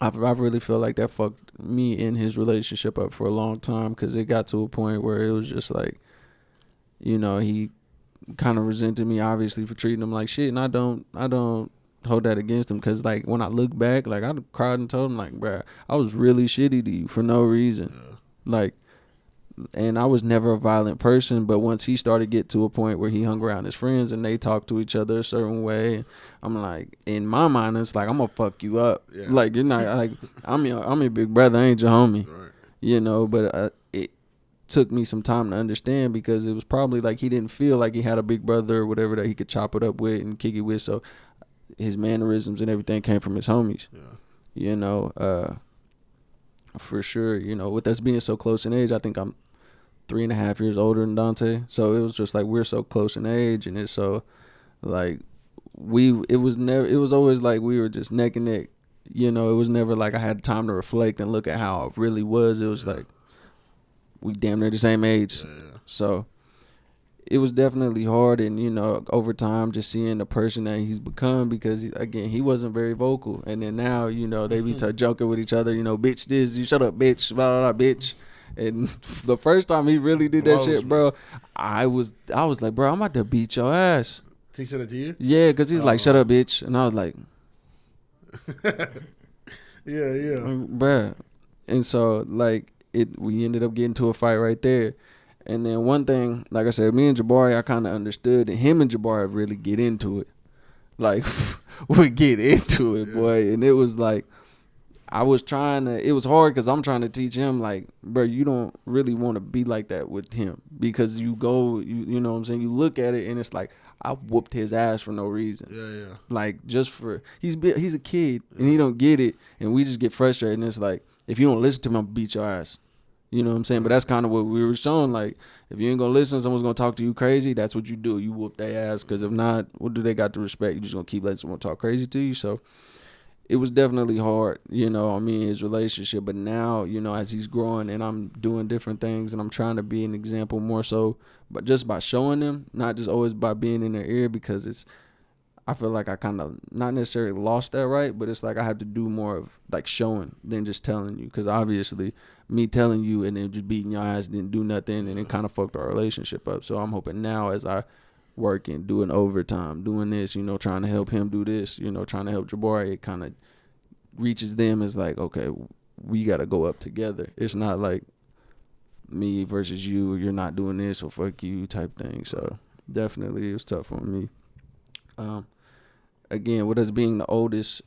I really feel like that fucked me and his relationship up for a long time because it got to a point where it was just like, he kind of resented me, obviously, for treating him like shit. And I don't hold that against him because, like, when I look back, like, I cried and told him, like, bruh, I was really shitty to you for no reason. Like, And I was never a violent person, but once he started to get to a point where he hung around his friends and they talked to each other a certain way, I'm like, in my mind, it's like, I'm gonna fuck you up. Yeah. Like, you're not like, I'm your big brother, I ain't your homie. Right. You know, but it took me some time to understand because it was probably like he didn't feel like he had a big brother or whatever that he could chop it up with and kick it with. So his mannerisms and everything came from his homies. Yeah. You know, for sure. You know, with us being so close in age, I think I'm 3.5 years older than Dante. So it was just like we're so close in age, and it's so like it was always like we were just neck and neck. You know, it was never like I had time to reflect and look at how it really was. It was like we damn near the same age. Yeah. So it was definitely hard, and you know, over time, just seeing the person that he's become, because again, he wasn't very vocal, and then now, you know, they be joking with each other, you know, bitch this, you shut up, bitch, blah blah blah, bitch. And the first time he really did that shit, bro, I was like, bro, I'm about to beat your ass. He said it to you? Yeah, because he's like, shut up, bitch, and I was like, yeah, bruh. And so like we ended up getting to a fight right there. And then one thing, like I said, me and Jabari, I kind of understood, and him and Jabari really get into it. Like, we get into it, boy. And it was like, it was hard because I'm trying to teach him, like, bro, you don't really want to be like that with him. Because you know what I'm saying? You look at it, and it's like, I whooped his ass for no reason. Yeah. Like, just for, he's a kid, and he don't get it, and we just get frustrated, and it's like, if you don't listen to him, I'm going to beat your ass. You know what I'm saying? But that's kind of what we were shown. Like, if you ain't going to listen, someone's going to talk to you crazy, that's what you do. You whoop their ass, because if not, what do they got to respect? You just going to keep letting someone talk crazy to you? So it was definitely hard, you know, I mean, his relationship. But now, you know, as he's growing and I'm doing different things and I'm trying to be an example more so, but just by showing them, not just always by being in their ear, because I feel like I kind of not necessarily lost that right, but it's like I have to do more of like showing than just telling you, because obviously me telling you and then just beating your ass didn't do nothing, and it kind of fucked our relationship up. So I'm hoping now, as I work and doing overtime, doing this, you know, trying to help him do this, you know, trying to help Jabari, it kind of reaches them as like, okay, we got to go up together. It's not like me versus you, you're not doing this, or fuck you type thing. So definitely it was tough on me. Again, with us being the oldest,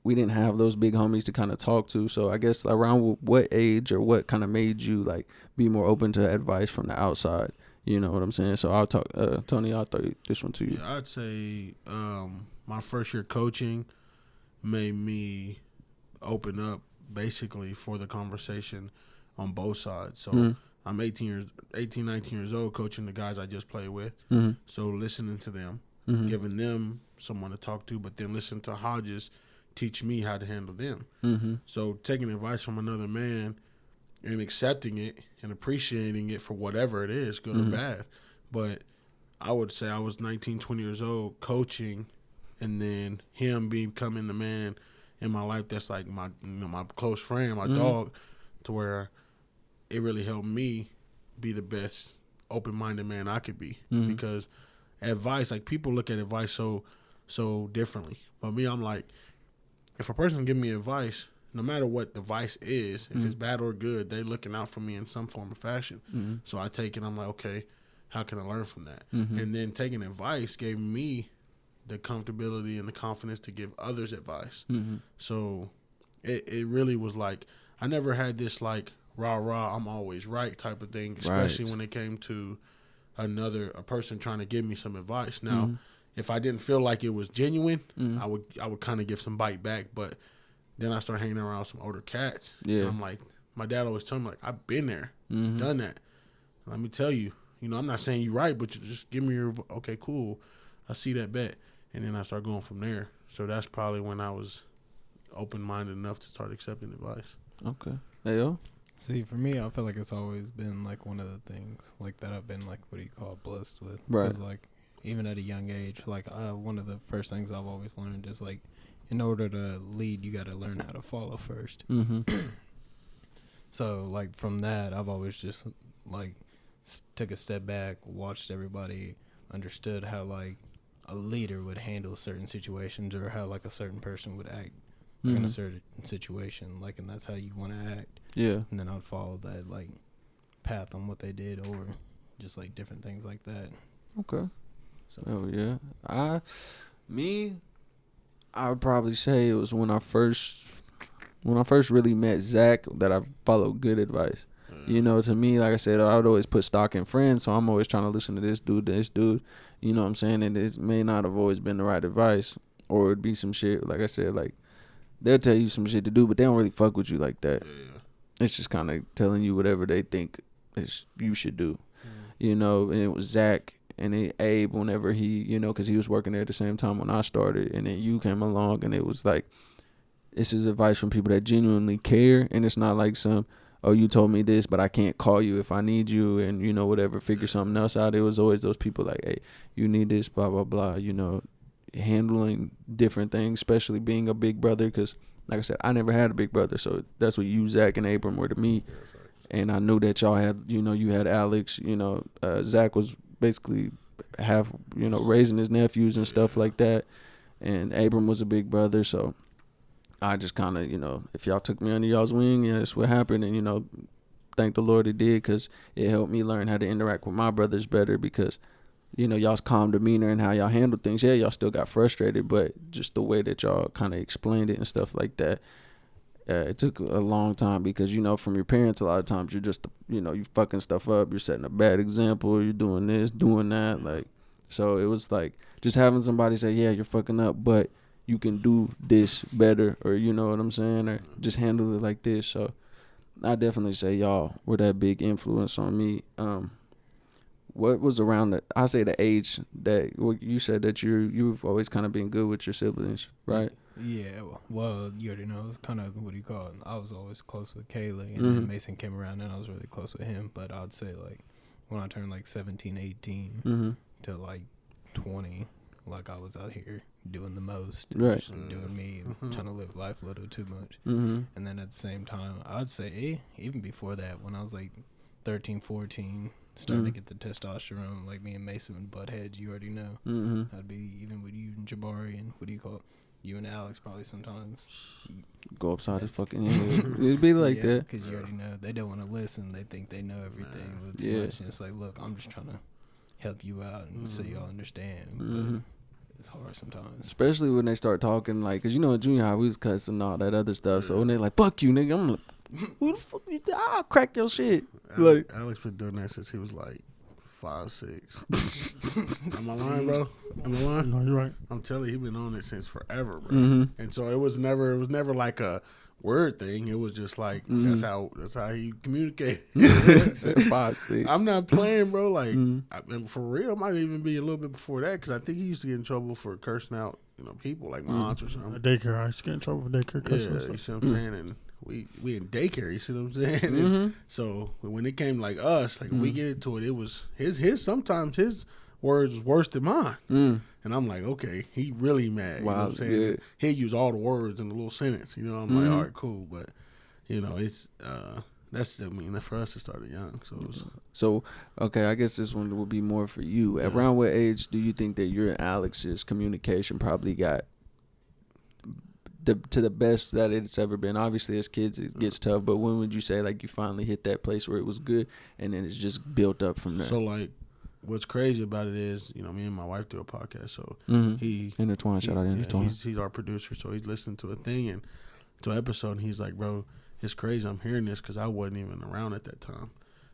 we didn't have those big homies to kind of talk to. So I guess around what age or what kind of made you like be more open to advice from the outside? You know what I'm saying? So I'll talk, Tony, I'll throw this one to you. Yeah, I'd say my first year coaching made me open up basically for the conversation on both sides. So I'm 19, 19 years old coaching the guys I just played with. Mm-hmm. So listening to them, giving them someone to talk to, but then listen to Hodges teach me how to handle them. Mm-hmm. So taking advice from another man and accepting it and appreciating it for whatever it is, good or bad. But I would say I was 19, 20 years old coaching, and then him becoming the man in my life that's like my close friend, my dog, to where it really helped me be the best open-minded man I could be. Because advice, like, people look at advice so differently. But me, I'm like, if a person give me advice, no matter what the advice is, if it's bad or good, they looking out for me in some form or fashion. So I take it, I'm like, okay, how can I learn from that? And then taking advice gave me the comfortability and the confidence to give others advice. So it really was like, I never had this like rah, I'm always right type of thing, especially when it came to a person trying to give me some advice. Now, if I didn't feel like it was genuine, I would kind of give some bite back. But then I started hanging around some older cats. Yeah. And I'm like, my dad always told me, like, I've been there, done that. Let me tell you, I'm not saying you're right, but you just give me your, okay, cool. I see that bet. And then I start going from there. So that's probably when I was open-minded enough to start accepting advice. Okay. Hey, yo. See, for me, I feel like it's always been, like, one of the things, like, that I've been, like, blessed with. Right. Because, like, even at a young age, like, one of the first things I've always learned is, like, in order to lead, you got to learn how to follow first. So, like, from that, I've always just, like, took a step back, watched everybody, understood how, like, a leader would handle certain situations, or how, like, a certain person would act like, in a certain situation, like, and that's how you want to act. Yeah. And then I'd follow that, like, path on what they did, or just like different things like that. Okay. So Oh yeah. I would probably say it was when I first really met Zach that I followed good advice. You know, to me, like I said, I would always put stock in friends, so I'm always trying to listen to this dude. You know what I'm saying? And it may not have always been the right advice, or it'd be some shit, like I said, like, they'll tell you some shit to do, but they don't really fuck with you like that. Yeah. It's just kind of telling you whatever they think you should do. You know, and it was Zach and then Abe whenever he, you know, because he was working there at the same time when I started, and then you came along, and it was like, this is advice from people that genuinely care, and it's not like some, oh, you told me this, but I can't call you if I need you, and, you know, whatever, figure something else out. It was always those people like, hey, you need this, blah, blah, blah, you know, handling different things, especially being a big brother, because, like I said, I never had a big brother, so that's what you, Zach, and Abram were to me. And I knew that y'all had, you know, you had Alex, you know, Zach was basically half, you know, raising his nephews and stuff like that. And Abram was a big brother, so I just kind of, you know, if y'all took me under y'all's wing, yeah, that's what happened. And, you know, thank the Lord it did, because it helped me learn how to interact with my brothers better, because, you know, y'all's calm demeanor and how y'all handle things. Yeah, y'all still got frustrated, but just the way that y'all kind of explained it and stuff like that, it took a long time, because, you know, from your parents, a lot of times you're just, you know, you fucking stuff up. You're setting a bad example. You're doing this, doing that. Like, so it was like just having somebody say, yeah, you're fucking up, but you can do this better, or, you know what I'm saying, or just handle it like this. So I definitely say y'all were that big influence on me. What was around the, I say the age that, well, you said that you've always kind of been good with your siblings, right? yeah, well, you already know, it's kind of, what do you call it? I was always close with Kaylee, and then Mason came around, and I was really close with him. But I'd say, like, when I turned, like, 17, 18 to, like, 20, like, I was out here doing the most. Right. Just doing me, trying to live life a little too much. And then at the same time, I'd say, even before that, when I was, like, 13, 14, starting to get the testosterone, like me and Mason would butt heads, you already know. I'd be even with you and Jabari, and what do you call it? You and Alex probably sometimes. Go upside his fucking head. It'd be like that. Because you already know. They don't want to listen. They think they know everything a little too much. And it's like, look, I'm just trying to help you out and so y'all understand. But it's hard sometimes. Especially when they start talking, like, because, you know, in junior high, we was cussing and all that other stuff. So when they like, fuck you, nigga, I'm like, who the fuck you? I'll crack your shit. Alex been doing that since he was like 5, 6. Am I lying, bro? Am I lying? No, you're right. I'm telling you, he been on it since forever, bro. And so it was never like a word thing. It was just like that's how he communicated. 5, 6. I'm not playing, bro. Like and for real, it might even be a little bit before that, because I think he used to get in trouble for cursing out, you know, people like my aunts or something. Daycare, I used to get in trouble for daycare cussing. Yeah, you see what I'm saying? And we in daycare, you see what I'm saying? And so when it came like us, like if we get into it, it was his sometimes his words was worse than mine. And I'm like, okay, he really mad. You know what I'm saying? Yeah. He'll use all the words in a little sentence. You know, I'm like, all right, cool. But, you know, it's that's, I mean, for us, it started young. So, it was, okay, I guess this one would be more for you. Around what age do you think that your and Alex's communication probably got to the best that it's ever been? Obviously, as kids, it gets tough, but when would you say, like, you finally hit that place where it was good, and then it's just built up from there? So, like, what's crazy about it is, you know, me and my wife do a podcast, so Intertwine, shout out Intertwine. He's our producer, so he's listening to a thing and to an episode, and he's like, bro, it's crazy I'm hearing this, because I wasn't even around at that time,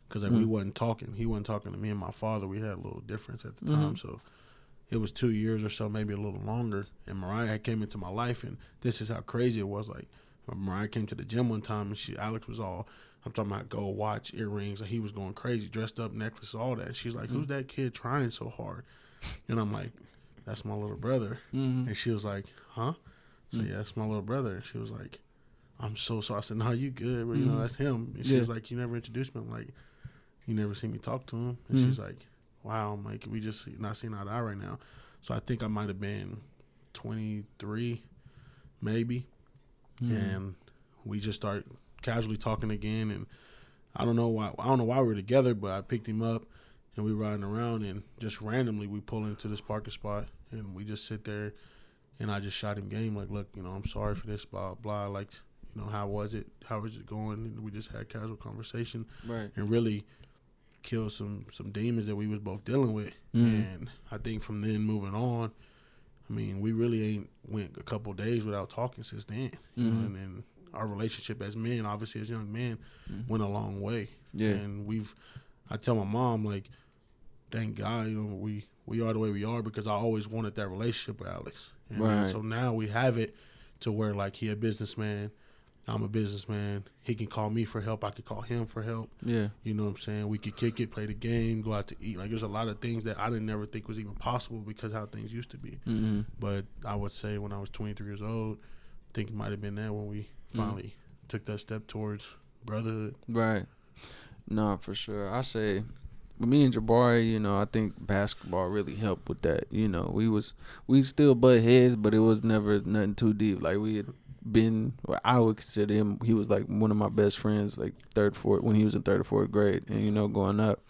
because like we wasn't talking. He wasn't talking to me and my father. We had a little difference at the time, so it was 2 years or so, maybe a little longer, and Mariah came into my life, and this is how crazy it was. Like, Mariah came to the gym one time, and Alex was all, I'm talking about gold watch, earrings, and he was going crazy, dressed up, necklace, all that. She's like, who's that kid trying so hard? And I'm like, that's my little brother. And she was like, huh? So yeah, that's my little brother. And she was like, I'm so sorry. I said, no, you good, but you know, that's him. And she was like, you never introduced me. I'm like, you never seen me talk to him. And she's like, wow, I'm like, we just not seeing eye to eye right now. So I think I might have been 23, maybe. And we just start casually talking again, and I don't know why we were together, but I picked him up and we riding around, and just randomly we pull into this parking spot and we just sit there, and I just shot him game like, look, you know, I'm sorry for this, blah blah, like, how was it? How was it going? And we just had casual conversation, Right. and really kill some demons that we was both dealing with. And I think from then moving on, I mean, we really ain't went a couple days without talking since then. You know, and our relationship as men, obviously as young men, went a long way. Yeah. And I tell my mom, like, thank God, we are the way we are because I always wanted that relationship with Alex. And Right. so now we have it to where, like, he a businessman, I'm a businessman. He can call me for help. I could call him for help. Yeah. You know what I'm saying? We could kick it, play the game, go out to eat. Like, there's a lot of things that I didn't never think was even possible because how things used to be. But I would say when I was 23 years old, I think it might have been that when we finally took that step towards brotherhood. Right. No, for sure. I say, with me and Jabari, I think basketball really helped with that. We still butt heads, but it was never nothing too deep. Like, we had been, I would consider him, he was like one of my best friends, like when he was in third or fourth grade, and going up.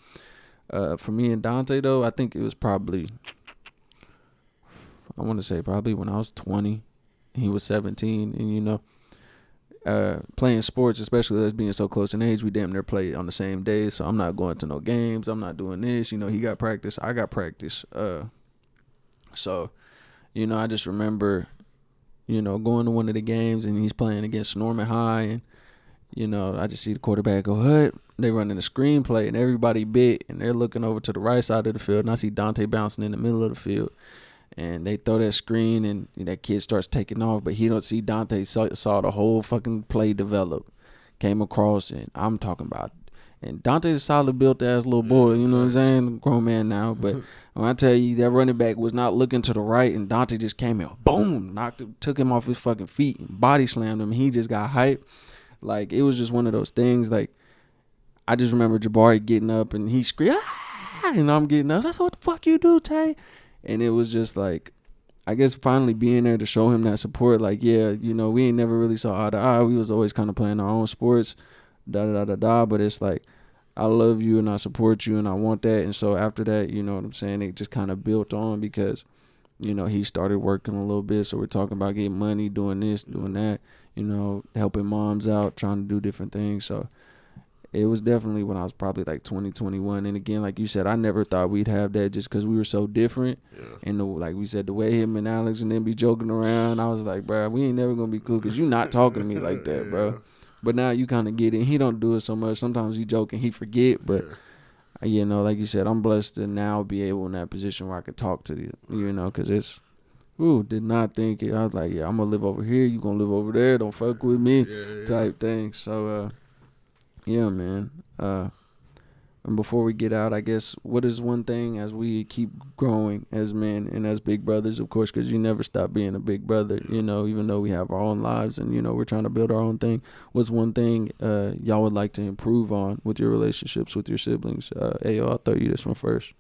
For me and Dante though, I think it was probably, I want to say probably when I was 20, he was 17, and playing sports, especially us being so close in age, we damn near played on the same day. So I'm not going to no games. I'm not doing this. He got practice. I got practice. So, I just remember, going to one of the games and he's playing against Norman High, and I just see the quarterback go, "What?" They running a screenplay and everybody bit, and they're looking over to the right side of the field, and I see Dante bouncing in the middle of the field. And they throw that screen, and that kid starts taking off, but he don't see Dante saw the whole fucking play develop, came across, and I'm talking about. And Dante's a solid built ass little boy, you know what I'm saying, grown man now. But when I tell you that running back was not looking to the right, and Dante just came in, boom, took him off his fucking feet, and body slammed him. And he just got hyped. Like, it was just one of those things. Like, I just remember Jabari getting up and he screamed, "Ah!" And I'm getting up. "That's what the fuck you do, Tay." And it was just like, I guess finally being there to show him that support. Like, yeah, we ain't never really saw eye to eye. We was always kind of playing our own sports, da-da-da-da-da. But it's like, I love you and I support you and I want that. And so after that, you know what I'm saying, it just kind of built on because, he started working a little bit. So we're talking about getting money, doing this, doing that, helping moms out, trying to do different things. So it was definitely when I was probably like 20, 21. And again, like you said, I never thought we'd have that just because we were so different. Yeah. And like we said, the way him and Alex and them be joking around, I was like, bro, we ain't never going to be cool because you not talking to me like that, bro. But now you kind of get it. He don't do it so much. Sometimes he joke and he forget. But, like you said, I'm blessed to now be able in that position where I could talk to you, because it's, did not think it. I was like, yeah, I'm going to live over here. You going to live over there. Don't fuck with me type thing. So, yeah, man. And before we get out, I guess, what is one thing as we keep growing as men and as big brothers, of course, because you never stop being a big brother, even though we have our own lives and, we're trying to build our own thing. What's one thing y'all would like to improve on with your relationships with your siblings? Ayo, I'll throw you this one first.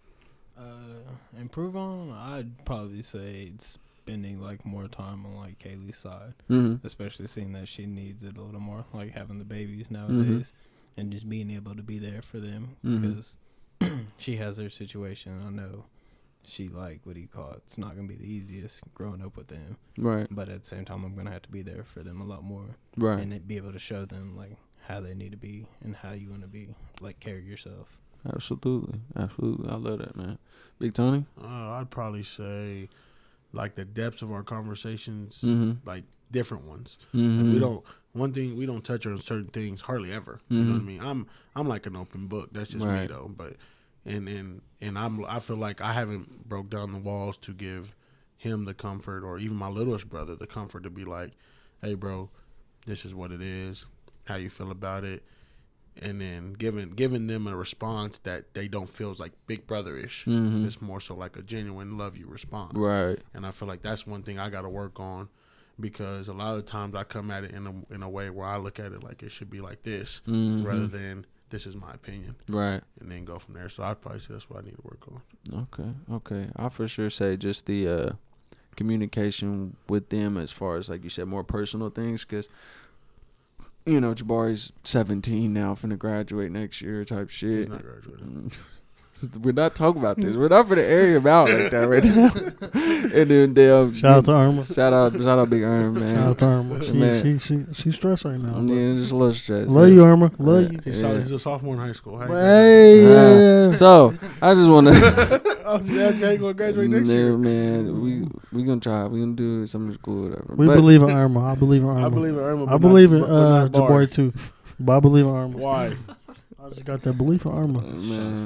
Improve on? I'd probably say spending, like, more time on, like, Kaylee's side, especially seeing that she needs it a little more, like having the babies nowadays. And just being able to be there for them because she has her situation. I know she, like, it's not going to be the easiest growing up with them. Right. But at the same time, I'm going to have to be there for them a lot more. Right. And be able to show them, like, how they need to be and how you want to be, like, carry yourself. Absolutely. Absolutely. I love that, man. Big Tony? I'd probably say, like, the depths of our conversations, like, different ones. Like, we don't touch on certain things hardly ever. You know what I mean? I'm like an open book. That's just me though. But and I feel like I haven't broke down the walls to give him the comfort, or even my littlest brother the comfort to be like, "Hey, bro, this is what it is. How you feel about it?" And then giving them a response that they don't feel like big brother-ish. It's more so like a genuine love you response. Right. And I feel like that's one thing I got to work on. Because a lot of times I come at it in a way where I look at it like it should be like this, rather than this is my opinion, right? And then go from there. So I'd probably say that's what I need to work on. Okay. I for sure say just the communication with them as far as, like you said, more personal things. Because Jabari's 17 now, finna graduate next year type shit. He's not graduating. We're not talking about this. We're not for the area him out like that right now. And then shout out to Irma. Shout out Big Irma, man. Shout out to Irma. Man. She's stressed right now. Yeah, just a little stressed. Love you, Irma. Love you. He's a sophomore in high school. Hey, yeah. So I just want to. Oh, yeah, ain't gonna graduate next year. Man, we gonna try. We gonna do something cool, whatever. We believe in Irma. I believe in Irma. I believe in Irma. I believe in Jabari too. But I believe in Irma. Why? I just got that belief in Irma.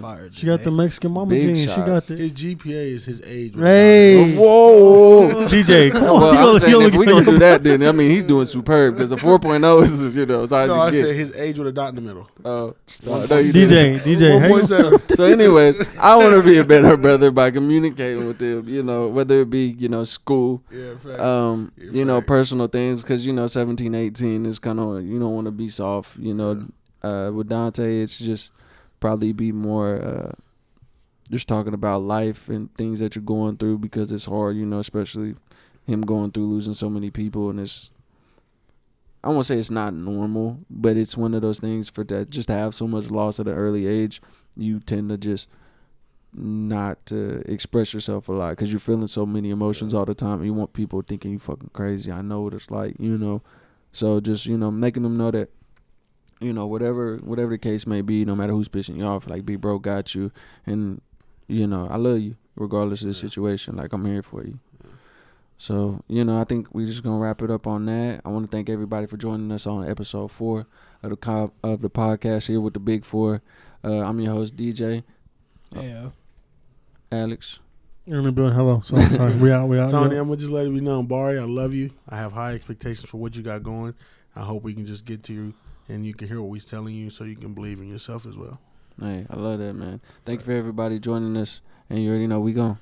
Fired, she got the Mexican mama Big gene. shots. She got the. His GPA is his age. Hey, whoa, DJ, come on. Well, I'm saying if we gonna do that, then I mean he's doing superb because the 4.0 is as high as No, you I get. said his age with a dot in the middle. Oh, DJ, hey, 1.7. So, anyways, I want to be a better brother by communicating with them. Whether it be school, fact. personal things, because 17, 18 is kind of you don't want to be soft. With Dante, it's just probably be more just talking about life and things that you're going through because it's hard. Especially him going through losing so many people, and I won't say it's not normal, but it's one of those things for that just to have so much loss at an early age, you tend to just not express yourself a lot because you're feeling so many emotions all the time. You want people thinking you fucking crazy. I know what it's like, So just, making them know that, whatever the case may be, no matter who's pissing you off, like Big Bro got you. And, I love you regardless of the situation. Like, I'm here for you. So, I think we're just going to wrap it up on that. I want to thank everybody for joining us on episode 4 of the podcast here with the Big Four. I'm your host, DJ. Yeah. Alex. You're in the building. Hello. Sorry. We out. Tony, I'm going to just let it be known. Bari, I love you. I have high expectations for what you got going. I hope we can just get to you and you can hear what we're telling you so you can believe in yourself as well. Hey, I love that, man. Thank you for everybody joining us. And you already know we gone.